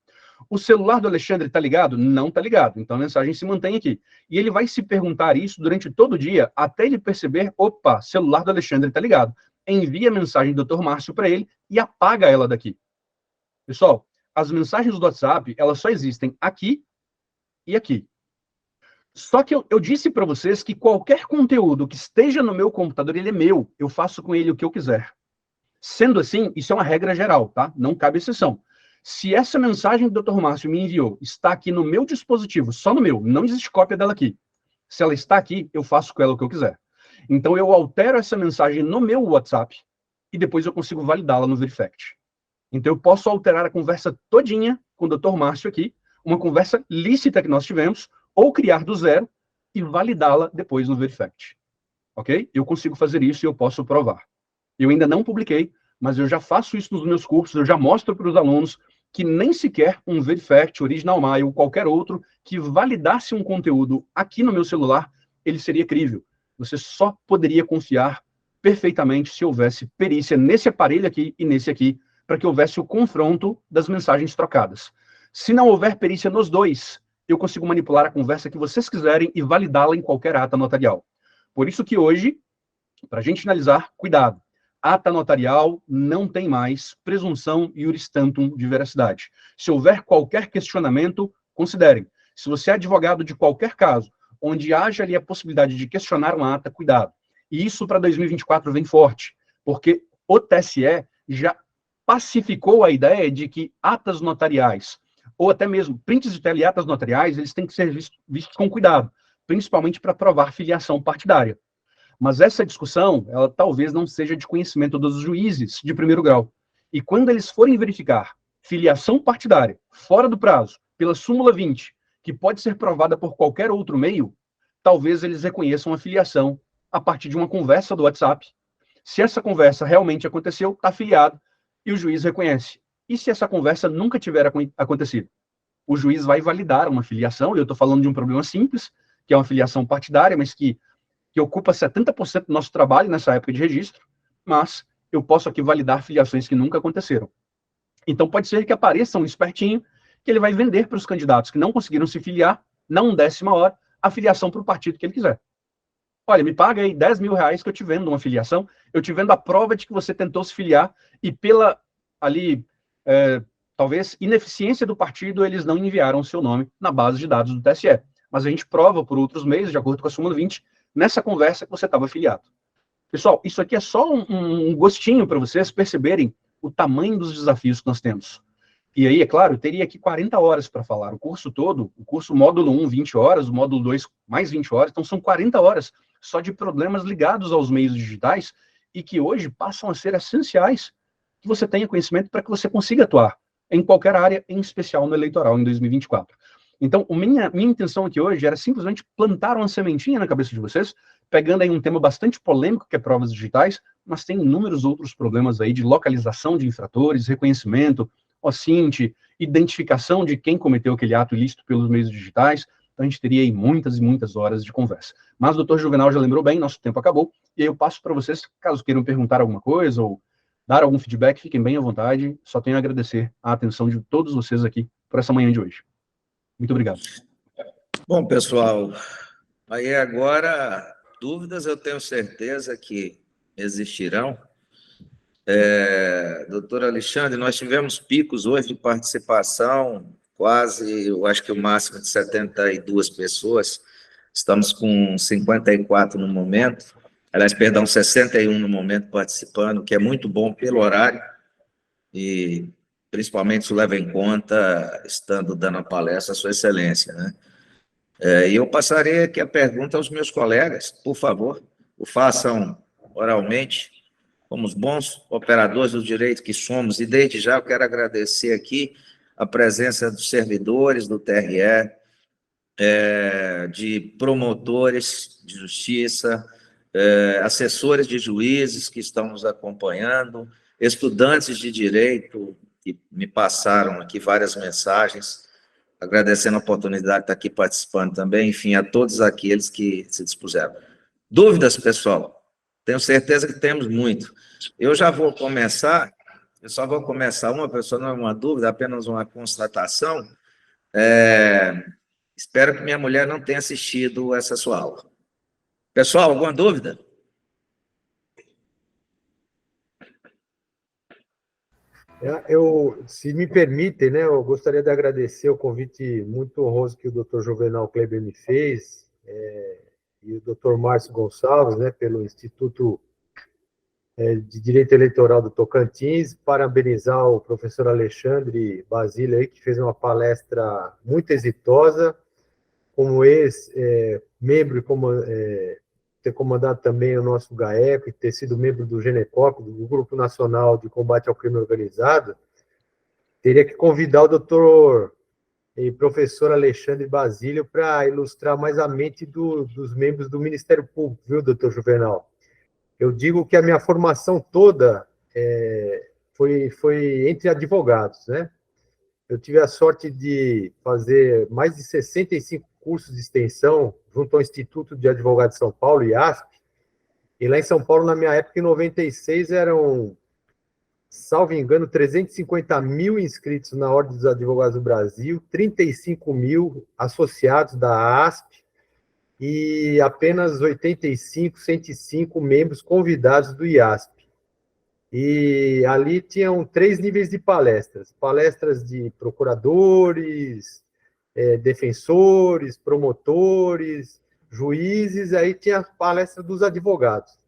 O celular do Alexandre está ligado? Não está ligado. Então a mensagem se mantém aqui. E ele vai se perguntar isso durante todo o dia, até ele perceber, opa, celular do Alexandre está ligado. Envia a mensagem do Dr. Márcio para ele e apaga ela daqui. Pessoal, as mensagens do WhatsApp, elas só existem aqui e aqui. Só que eu disse para vocês que qualquer conteúdo que esteja no meu computador, ele é meu. Eu faço com ele o que eu quiser. Sendo assim, isso é uma regra geral, tá? Não cabe exceção. Se essa mensagem que o Dr. Márcio me enviou está aqui no meu dispositivo, só no meu, não existe cópia dela aqui. Se ela está aqui, eu faço com ela o que eu quiser. Então, eu altero essa mensagem no meu WhatsApp e depois eu consigo validá-la no Verifect. Então, eu posso alterar a conversa todinha com o Dr. Márcio aqui, uma conversa lícita que nós tivemos, ou criar do zero e validá-la depois no Verifect. Ok? Eu consigo fazer isso e eu posso provar. Eu ainda não publiquei, mas eu já faço isso nos meus cursos, eu já mostro para os alunos que nem sequer um Verifect, Original Mail ou qualquer outro que validasse um conteúdo aqui no meu celular, ele seria crível. Você só poderia confiar perfeitamente se houvesse perícia nesse aparelho aqui e nesse aqui, para que houvesse o confronto das mensagens trocadas. Se não houver perícia nos dois, eu consigo manipular a conversa que vocês quiserem e validá-la em qualquer ata notarial. Por isso que hoje, para a gente finalizar, cuidado. Ata notarial não tem mais presunção iuris tantum de veracidade. Se houver qualquer questionamento, considerem. Se você é advogado de qualquer caso, onde haja ali a possibilidade de questionar uma ata, cuidado. E isso para 2024 vem forte, porque o TSE já pacificou a ideia de que atas notariais, ou até mesmo prints de tela e atas notariais, eles têm que ser vistos com cuidado, principalmente para provar filiação partidária. Mas essa discussão, ela talvez não seja de conhecimento dos juízes de primeiro grau. E quando eles forem verificar filiação partidária, fora do prazo, pela súmula 20, que pode ser provada por qualquer outro meio, talvez eles reconheçam a filiação a partir de uma conversa do WhatsApp. Se essa conversa realmente aconteceu, está filiado, e o juiz reconhece. E se essa conversa nunca tiver acontecido? O juiz vai validar uma filiação, e eu estou falando de um problema simples, que é uma filiação partidária, mas que ocupa 70% do nosso trabalho nessa época de registro, mas eu posso aqui validar filiações que nunca aconteceram. Então, pode ser que apareça um espertinho que ele vai vender para os candidatos que não conseguiram se filiar, na 1/10ª hora, a filiação para o partido que ele quiser. Olha, me paga aí 10 mil reais que eu te vendo uma filiação, eu te vendo a prova de que você tentou se filiar e pela, ali, talvez, ineficiência do partido, eles não enviaram o seu nome na base de dados do TSE. Mas a gente prova por outros meios, de acordo com a súmula 20, nessa conversa que você estava filiado. Pessoal, isso aqui é só um gostinho para vocês perceberem o tamanho dos desafios que nós temos. E aí, é claro, eu teria aqui 40 horas para falar. O curso todo, o curso módulo 1, 20 horas, o módulo 2, mais 20 horas, então são 40 horas só de problemas ligados aos meios digitais e que hoje passam a ser essenciais que você tenha conhecimento para que você consiga atuar em qualquer área, em especial no eleitoral em 2024. Então, minha intenção aqui hoje era simplesmente plantar uma sementinha na cabeça de vocês, pegando aí um tema bastante polêmico, que é provas digitais, mas tem inúmeros outros problemas aí de localização de infratores, reconhecimento, OSINT, identificação de quem cometeu aquele ato ilícito pelos meios digitais. Então, a gente teria aí muitas e muitas horas de conversa. Mas o doutor Juvenal já lembrou bem, nosso tempo acabou, e aí eu passo para vocês, caso queiram perguntar alguma coisa ou dar algum feedback, fiquem bem à vontade. Só tenho a agradecer a atenção de todos vocês aqui por essa manhã de hoje. Muito obrigado. Bom, pessoal, aí agora, dúvidas eu tenho certeza que existirão. Doutor Alexandre, nós tivemos picos hoje de participação, quase, eu acho que o máximo de 72 pessoas, estamos com 54 no momento, aliás, perdão, 61 no momento participando, que é muito bom pelo horário, e principalmente se leva em conta, estando dando a palestra, a sua excelência, né? E eu passarei aqui a pergunta aos meus colegas, por favor, o façam oralmente, como os bons operadores do direito que somos, e desde já eu quero agradecer aqui a presença dos servidores do TRE, de promotores de justiça, assessores de juízes que estão nos acompanhando, estudantes de direito que me passaram aqui várias mensagens, agradecendo a oportunidade de estar aqui participando também, enfim, a todos aqueles que se dispuseram. Dúvidas, pessoal? Tenho certeza que temos muito. Eu já vou começar, eu só vou começar uma, pessoa, não é uma dúvida, apenas uma constatação. Espero que minha mulher não tenha assistido essa sua aula. Pessoal, alguma dúvida? Se me permitem, né, eu gostaria de agradecer o convite muito honroso que o Dr. Juvenal Kleber me fez, e o Dr. Márcio Gonçalves, né, pelo Instituto de Direito Eleitoral do Tocantins, parabenizar o professor Alexandre Basílio, aí, que fez uma palestra muito exitosa, como ex-membro e ter comandado também o nosso GAECO e ter sido membro do GENECOP, do Grupo Nacional de Combate ao Crime Organizado, teria que convidar o doutor e professor Alexandre Basílio para ilustrar mais a mente dos membros do Ministério Público, viu, doutor Juvenal? Eu digo que a minha formação toda foi entre advogados, né? Eu tive a sorte de fazer mais de 65 cursos de extensão junto ao Instituto de Advogados de São Paulo, IASP, e lá em São Paulo, na minha época, em 96, eram, salvo engano, 350 mil inscritos na Ordem dos Advogados do Brasil, 35 mil associados da ASP, e apenas 85, 105 membros convidados do IASP. E ali tinham 3 níveis de palestras. Palestras de procuradores, defensores, promotores, juízes, aí tinha a palestra dos advogados.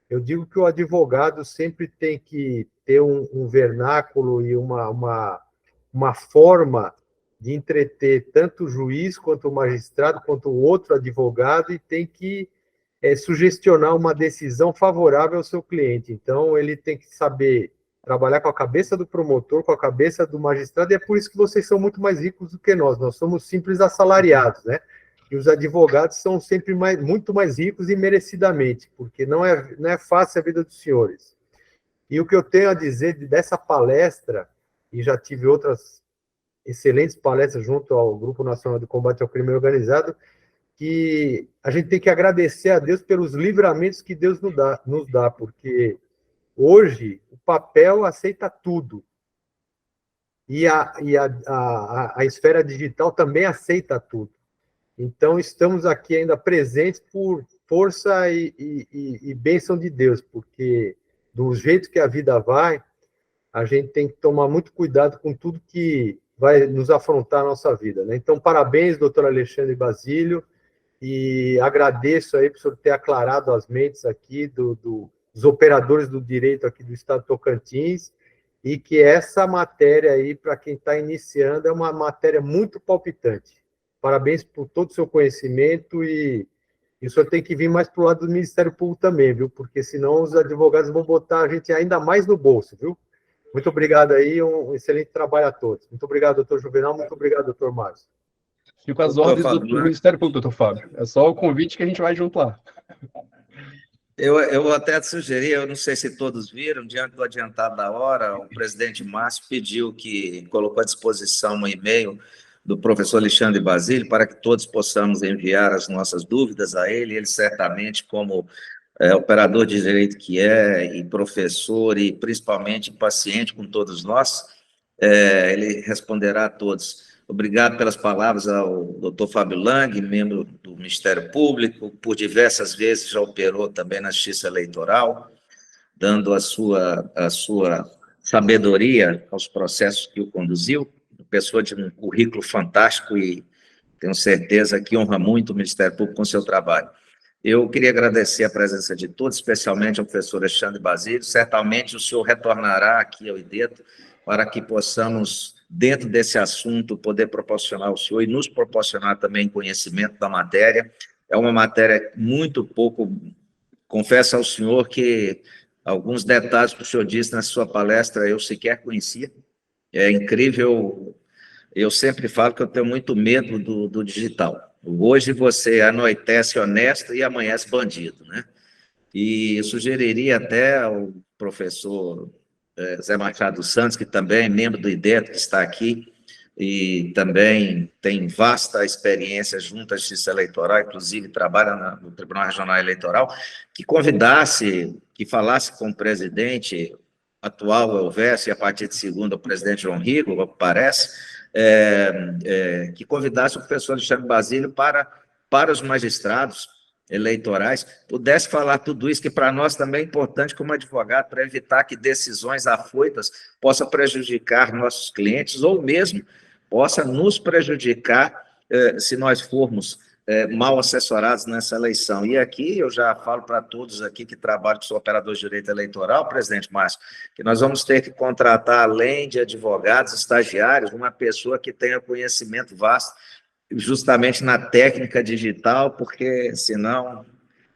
Eu digo que o advogado sempre tem que ter um vernáculo e uma forma de entreter tanto o juiz, quanto o magistrado, quanto o outro advogado, e tem que sugestionar uma decisão favorável ao seu cliente. Então, ele tem que saber trabalhar com a cabeça do promotor, com a cabeça do magistrado, e é por isso que vocês são muito mais ricos do que nós somos simples assalariados, né? E os advogados são sempre muito mais ricos e merecidamente, porque não é fácil a vida dos senhores. E o que eu tenho a dizer dessa palestra, e já tive outras excelentes palestras junto ao Grupo Nacional de Combate ao Crime Organizado, que a gente tem que agradecer a Deus pelos livramentos que Deus nos dá, porque Hoje, o papel aceita tudo. E a esfera digital também aceita tudo. Então, estamos aqui ainda presentes por força e bênção de Deus, porque do jeito que a vida vai, a gente tem que tomar muito cuidado com tudo que vai nos afrontar a nossa vida, né? Então, parabéns, doutor Alexandre Basílio, e agradeço aí por o senhor ter aclarado as mentes aqui dos operadores do direito aqui do Estado de Tocantins, e que essa matéria aí, para quem está iniciando, é uma matéria muito palpitante. Parabéns por todo o seu conhecimento e o senhor tem que vir mais para o lado do Ministério Público também, viu? Porque senão os advogados vão botar a gente ainda mais no bolso, viu? Muito obrigado aí, um excelente trabalho a todos. Muito obrigado, doutor Juvenal, muito obrigado, doutor Márcio. Fico às ordens do Ministério Público, doutor Fábio. É só o convite que a gente vai junto lá. Eu vou até sugerir, eu não sei se todos viram, diante do adiantado da hora, o presidente Márcio colocou à disposição um e-mail do professor Alexandre Basílio para que todos possamos enviar as nossas dúvidas a ele. Ele certamente, como operador de direito que é, e professor, e principalmente paciente com todos nós, ele responderá a todos. Obrigado pelas palavras ao doutor Fábio Lang, membro do Ministério Público, por diversas vezes já operou também na Justiça Eleitoral, dando a sua sabedoria aos processos que o conduziu, pessoa de um currículo fantástico e tenho certeza que honra muito o Ministério Público com seu trabalho. Eu queria agradecer a presença de todos, especialmente ao professor Alexandre Basílio. Certamente o senhor retornará aqui ao IDETO para que possamos, dentro desse assunto, poder proporcionar ao senhor e nos proporcionar também conhecimento da matéria. É uma matéria muito pouco... Confesso ao senhor que alguns detalhes que o senhor disse na sua palestra eu sequer conhecia. É incrível, eu sempre falo que eu tenho muito medo do digital. Hoje você anoitece honesto e amanhece bandido, né? E eu sugeriria até ao professor Zé Machado Santos, que também é membro do IDETO, que está aqui, e também tem vasta experiência junto à Justiça Eleitoral, inclusive trabalha no Tribunal Regional Eleitoral, que convidasse, que falasse com o presidente atual, Elvésio, e a partir de segunda, o presidente João Rigo, parece, que convidasse o professor Alexandre Basílio para os magistrados eleitorais, pudesse falar tudo isso, que para nós também é importante como advogado, para evitar que decisões afoitas possam prejudicar nossos clientes, ou mesmo possa nos prejudicar se nós formos mal assessorados nessa eleição. E aqui eu já falo para todos aqui que trabalham, que são operadores de direito eleitoral, presidente Márcio, que nós vamos ter que contratar, além de advogados, estagiários, uma pessoa que tenha conhecimento vasto, justamente na técnica digital, porque senão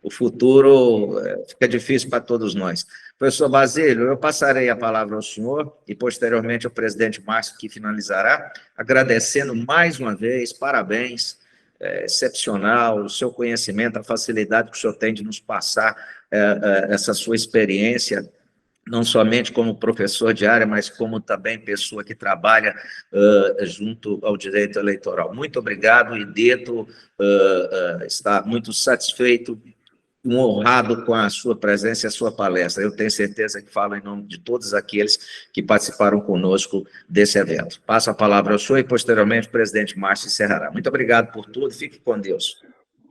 o futuro fica difícil para todos nós. Professor Basílio, eu passarei a palavra ao senhor e, posteriormente, ao presidente Márcio, que finalizará, agradecendo mais uma vez, parabéns, excepcional, o seu conhecimento, a facilidade que o senhor tem de nos passar essa sua experiência, não somente como professor de área, mas como também pessoa que trabalha junto ao direito eleitoral. Muito obrigado, o IDETO está muito satisfeito, honrado com a sua presença e a sua palestra. Eu tenho certeza que falo em nome de todos aqueles que participaram conosco desse evento. Passo a palavra ao senhor e, posteriormente, o presidente Márcio encerrará. Muito obrigado por tudo, fique com Deus.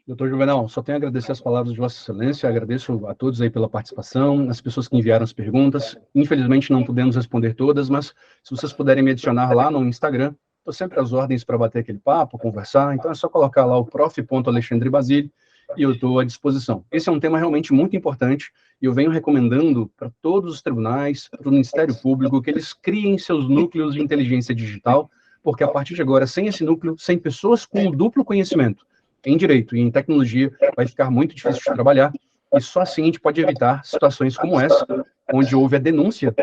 Doutor Juvenal, só tenho a agradecer as palavras de Vossa Excelência, agradeço a todos aí pela participação, as pessoas que enviaram as perguntas. Infelizmente não pudemos responder todas, mas se vocês puderem me adicionar lá no Instagram, estou sempre às ordens para bater aquele papo, conversar, então é só colocar lá o prof.Alexandre Basílio e eu estou à disposição. Esse é um tema realmente muito importante e eu venho recomendando para todos os tribunais, para o Ministério Público, que eles criem seus núcleos de inteligência digital, porque a partir de agora, sem esse núcleo, sem pessoas com duplo conhecimento em direito e em tecnologia, vai ficar muito difícil de trabalhar, e só assim a gente pode evitar situações como essa, onde houve a denúncia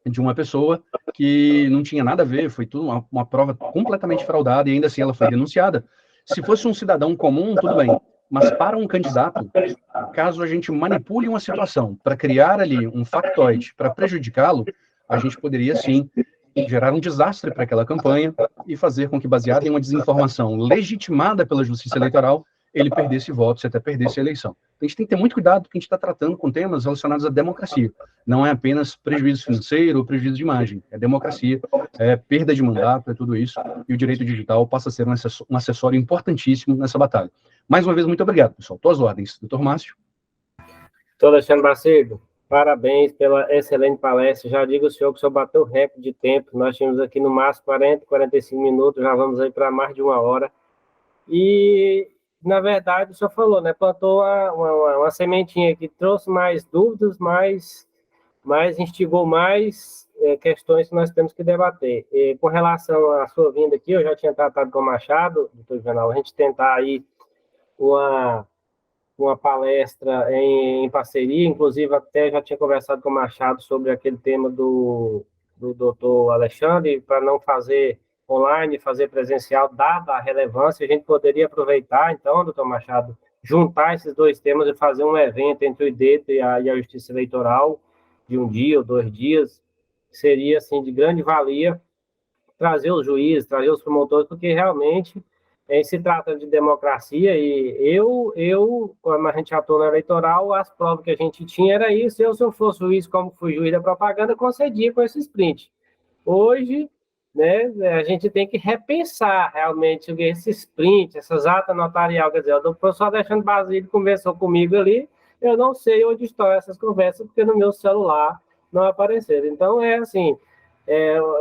de uma pessoa que não tinha nada a ver, foi tudo uma prova completamente fraudada, e ainda assim ela foi denunciada. Se fosse um cidadão comum, tudo bem, mas para um candidato, caso a gente manipule uma situação para criar ali um factoide para prejudicá-lo, a gente poderia sim gerar um desastre para aquela campanha e fazer com que, baseado em uma desinformação legitimada pela Justiça Eleitoral, ele perdesse votos e até perdesse a eleição. Então, a gente tem que ter muito cuidado, porque a gente está tratando com temas relacionados à democracia. Não é apenas prejuízo financeiro ou prejuízo de imagem. É democracia, é perda de mandato, é tudo isso. E o direito digital passa a ser um acessório importantíssimo nessa batalha. Mais uma vez, muito obrigado, pessoal. Estou às ordens. Doutor Márcio. Doutor Alexandre Bacedo, parabéns pela excelente palestra. Já digo ao senhor que o senhor bateu o recorde de tempo. Nós tínhamos aqui no máximo 40, 45 minutos, já vamos aí para mais de 1 hora. E, na verdade, o senhor falou, né? Plantou uma sementinha que trouxe mais dúvidas, mais instigou mais questões que nós temos que debater. E, com relação à sua vinda aqui, eu já tinha tratado com o Machado, doutor Juvenal, a gente tentar aí uma palestra em parceria, inclusive até já tinha conversado com o Machado sobre aquele tema do doutor Alexandre, para não fazer online, fazer presencial, dada a relevância, a gente poderia aproveitar, então, doutor Machado, juntar esses dois temas e fazer um evento entre o IDETO e a Justiça Eleitoral, de 1 dia ou 2 dias, seria, assim, de grande valia trazer os juízes, trazer os promotores, porque realmente se trata de democracia e como a gente atua na eleitoral, as provas que a gente tinha era isso, se eu fosse juiz, como fui juiz da propaganda, concedia com esse sprint. Hoje, né, a gente tem que repensar realmente esse sprint, essas atas notarial, quer dizer, o professor Alexandre Basílio conversou comigo ali, eu não sei onde estão essas conversas, porque no meu celular não apareceram. Então, é assim,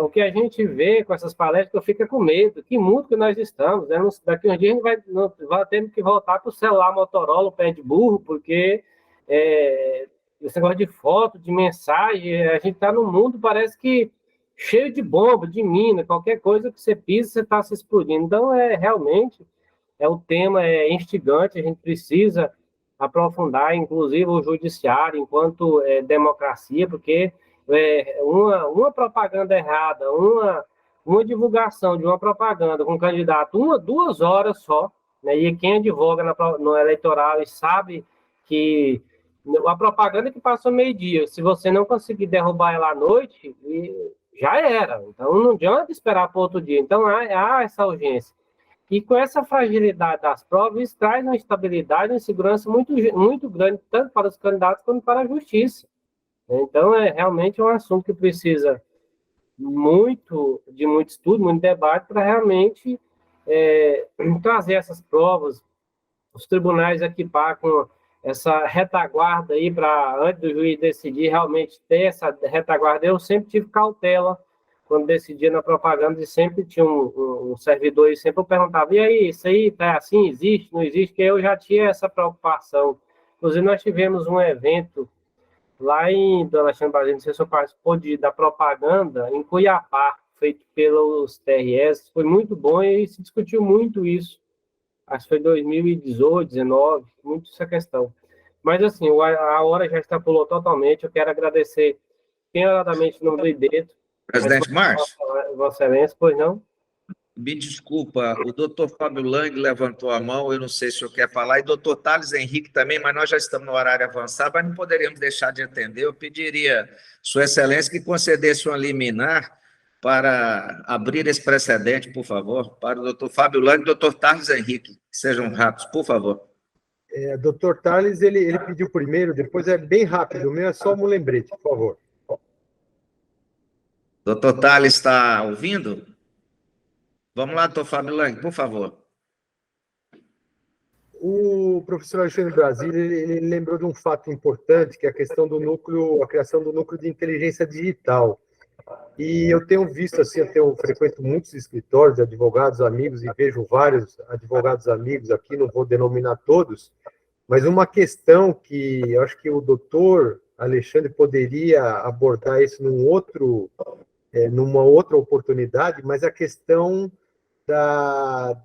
o que a gente vê com essas palestras, eu fico com medo, que mundo que nós estamos, né? Daqui uns dias a gente vai ter que voltar para o celular Motorola, o pé de burro, porque esse negócio de foto, de mensagem, a gente está num mundo, parece que cheio de bomba, de mina, qualquer coisa que você pisa, você está se explodindo. Então, realmente, o tema é instigante, a gente precisa aprofundar, inclusive, o judiciário enquanto democracia, porque uma propaganda errada, uma divulgação de uma propaganda com um candidato, 2 horas só, né? E quem advoga no eleitoral e sabe que a propaganda que passou meio-dia, se você não conseguir derrubar ela à noite, já era. Então, não adianta esperar para outro dia. Então, há essa urgência. E com essa fragilidade das provas, isso traz uma estabilidade e uma segurança muito, muito grande, tanto para os candidatos quanto para a justiça. Então, realmente um assunto que precisa de muito estudo, muito debate, para realmente trazer essas provas, os tribunais equipar com essa retaguarda aí, para antes do juiz decidir, realmente ter essa retaguarda. Eu sempre tive cautela quando decidia na propaganda, e sempre tinha um servidor, e sempre eu perguntava, e aí, isso aí tá assim, existe, não existe? Que eu já tinha essa preocupação. Inclusive, nós tivemos um evento lá do Alexandre Basílio, não sei se eu participou da propaganda em Cuiabá, feito pelos TRS, foi muito bom e se discutiu muito isso. Acho que foi 2018, 2019, muito essa questão. Mas, assim, a hora já extrapolou totalmente. Eu quero agradecer penhoradamente no nome do IDETO. Presidente Márcio? Vossa Excelência, pois não? Me desculpa, o doutor Fábio Lang levantou a mão, eu não sei se o senhor quer falar, e o doutor Thales Henrique também, mas nós já estamos no horário avançado, mas não poderíamos deixar de atender. Eu pediria, Sua Excelência, que concedesse uma liminar para abrir esse precedente, por favor, para o doutor Fábio Lang e o doutor Thales Henrique, que sejam rápidos, por favor. Doutor Thales, ele pediu primeiro, depois é bem rápido, o meu é só um lembrete, por favor. Doutor Thales está ouvindo? Vamos lá, doutor Fábio Lang, por favor. O professor Alexandre Basílio, ele lembrou de um fato importante, que é a questão do núcleo, a criação do núcleo de inteligência digital. E eu tenho visto, assim, frequento muitos escritórios de advogados amigos e vejo vários advogados amigos aqui, não vou denominar todos, mas uma questão que eu acho que o doutor Alexandre poderia abordar isso numa outra oportunidade, mas a questão da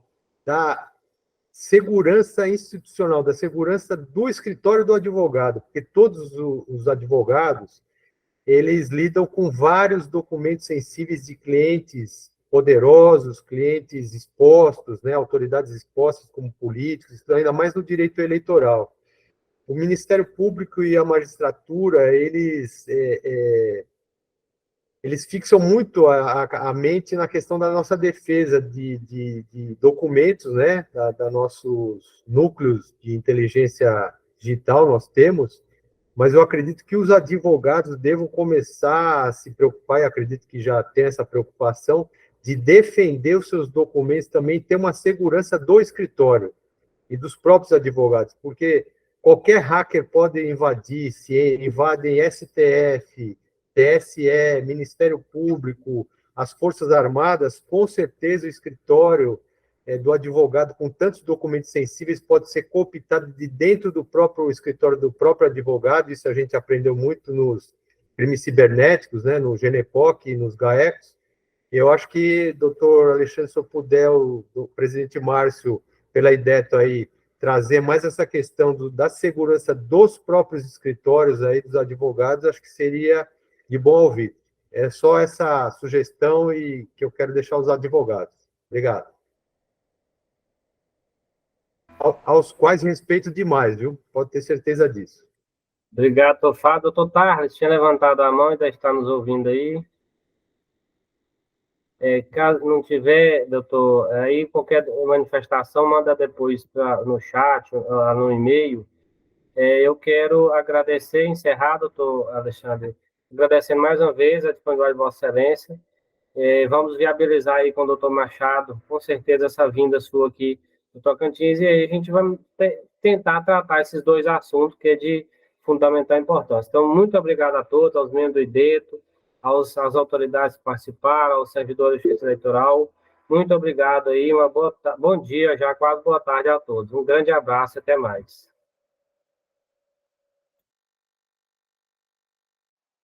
segurança institucional, da segurança do escritório do advogado, porque todos os advogados, eles lidam com vários documentos sensíveis de clientes poderosos, clientes expostos, né, autoridades expostas como políticos, ainda mais no direito eleitoral. O Ministério Público e a magistratura, eles eles fixam muito a mente na questão da nossa defesa de documentos, né, da nossos núcleos de inteligência digital nós temos, mas eu acredito que os advogados devam começar a se preocupar, e acredito que já tem essa preocupação, de defender os seus documentos também, ter uma segurança do escritório e dos próprios advogados, porque qualquer hacker pode invadir, se invadem STF, TSE, Ministério Público, as Forças Armadas, com certeza o escritório do advogado com tantos documentos sensíveis pode ser cooptado de dentro do próprio escritório do próprio advogado. Isso a gente aprendeu muito nos crimes cibernéticos, né, no GENEPOC e nos GAECos. Eu acho que, doutor Alexandre, se eu puder, o presidente Márcio, pela IDETO aí, trazer mais essa questão da segurança dos próprios escritórios aí, dos advogados, acho que seria de bom ouvir. É só essa sugestão e que eu quero deixar aos advogados. Obrigado. Aos quais respeito demais, viu? Pode ter certeza disso. Obrigado, Tofá. Doutor Tarles, tinha levantado a mão e deve estar nos ouvindo aí. Caso não tiver, doutor, aí qualquer manifestação, manda depois no chat, no e-mail. Eu quero agradecer, encerrar, doutor Alexandre, agradecendo mais uma vez a disponibilidade de Vossa Excelência. Vamos viabilizar aí com o doutor Machado, com certeza, essa vinda sua aqui no Tocantins, e aí a gente vai tentar tratar esses dois assuntos que é de fundamental importância. Então, muito obrigado a todos, aos membros do IDETO, às autoridades que participaram, aos servidores de justiça eleitoral. Muito obrigado aí, bom dia, já quase boa tarde a todos. Um grande abraço e até mais.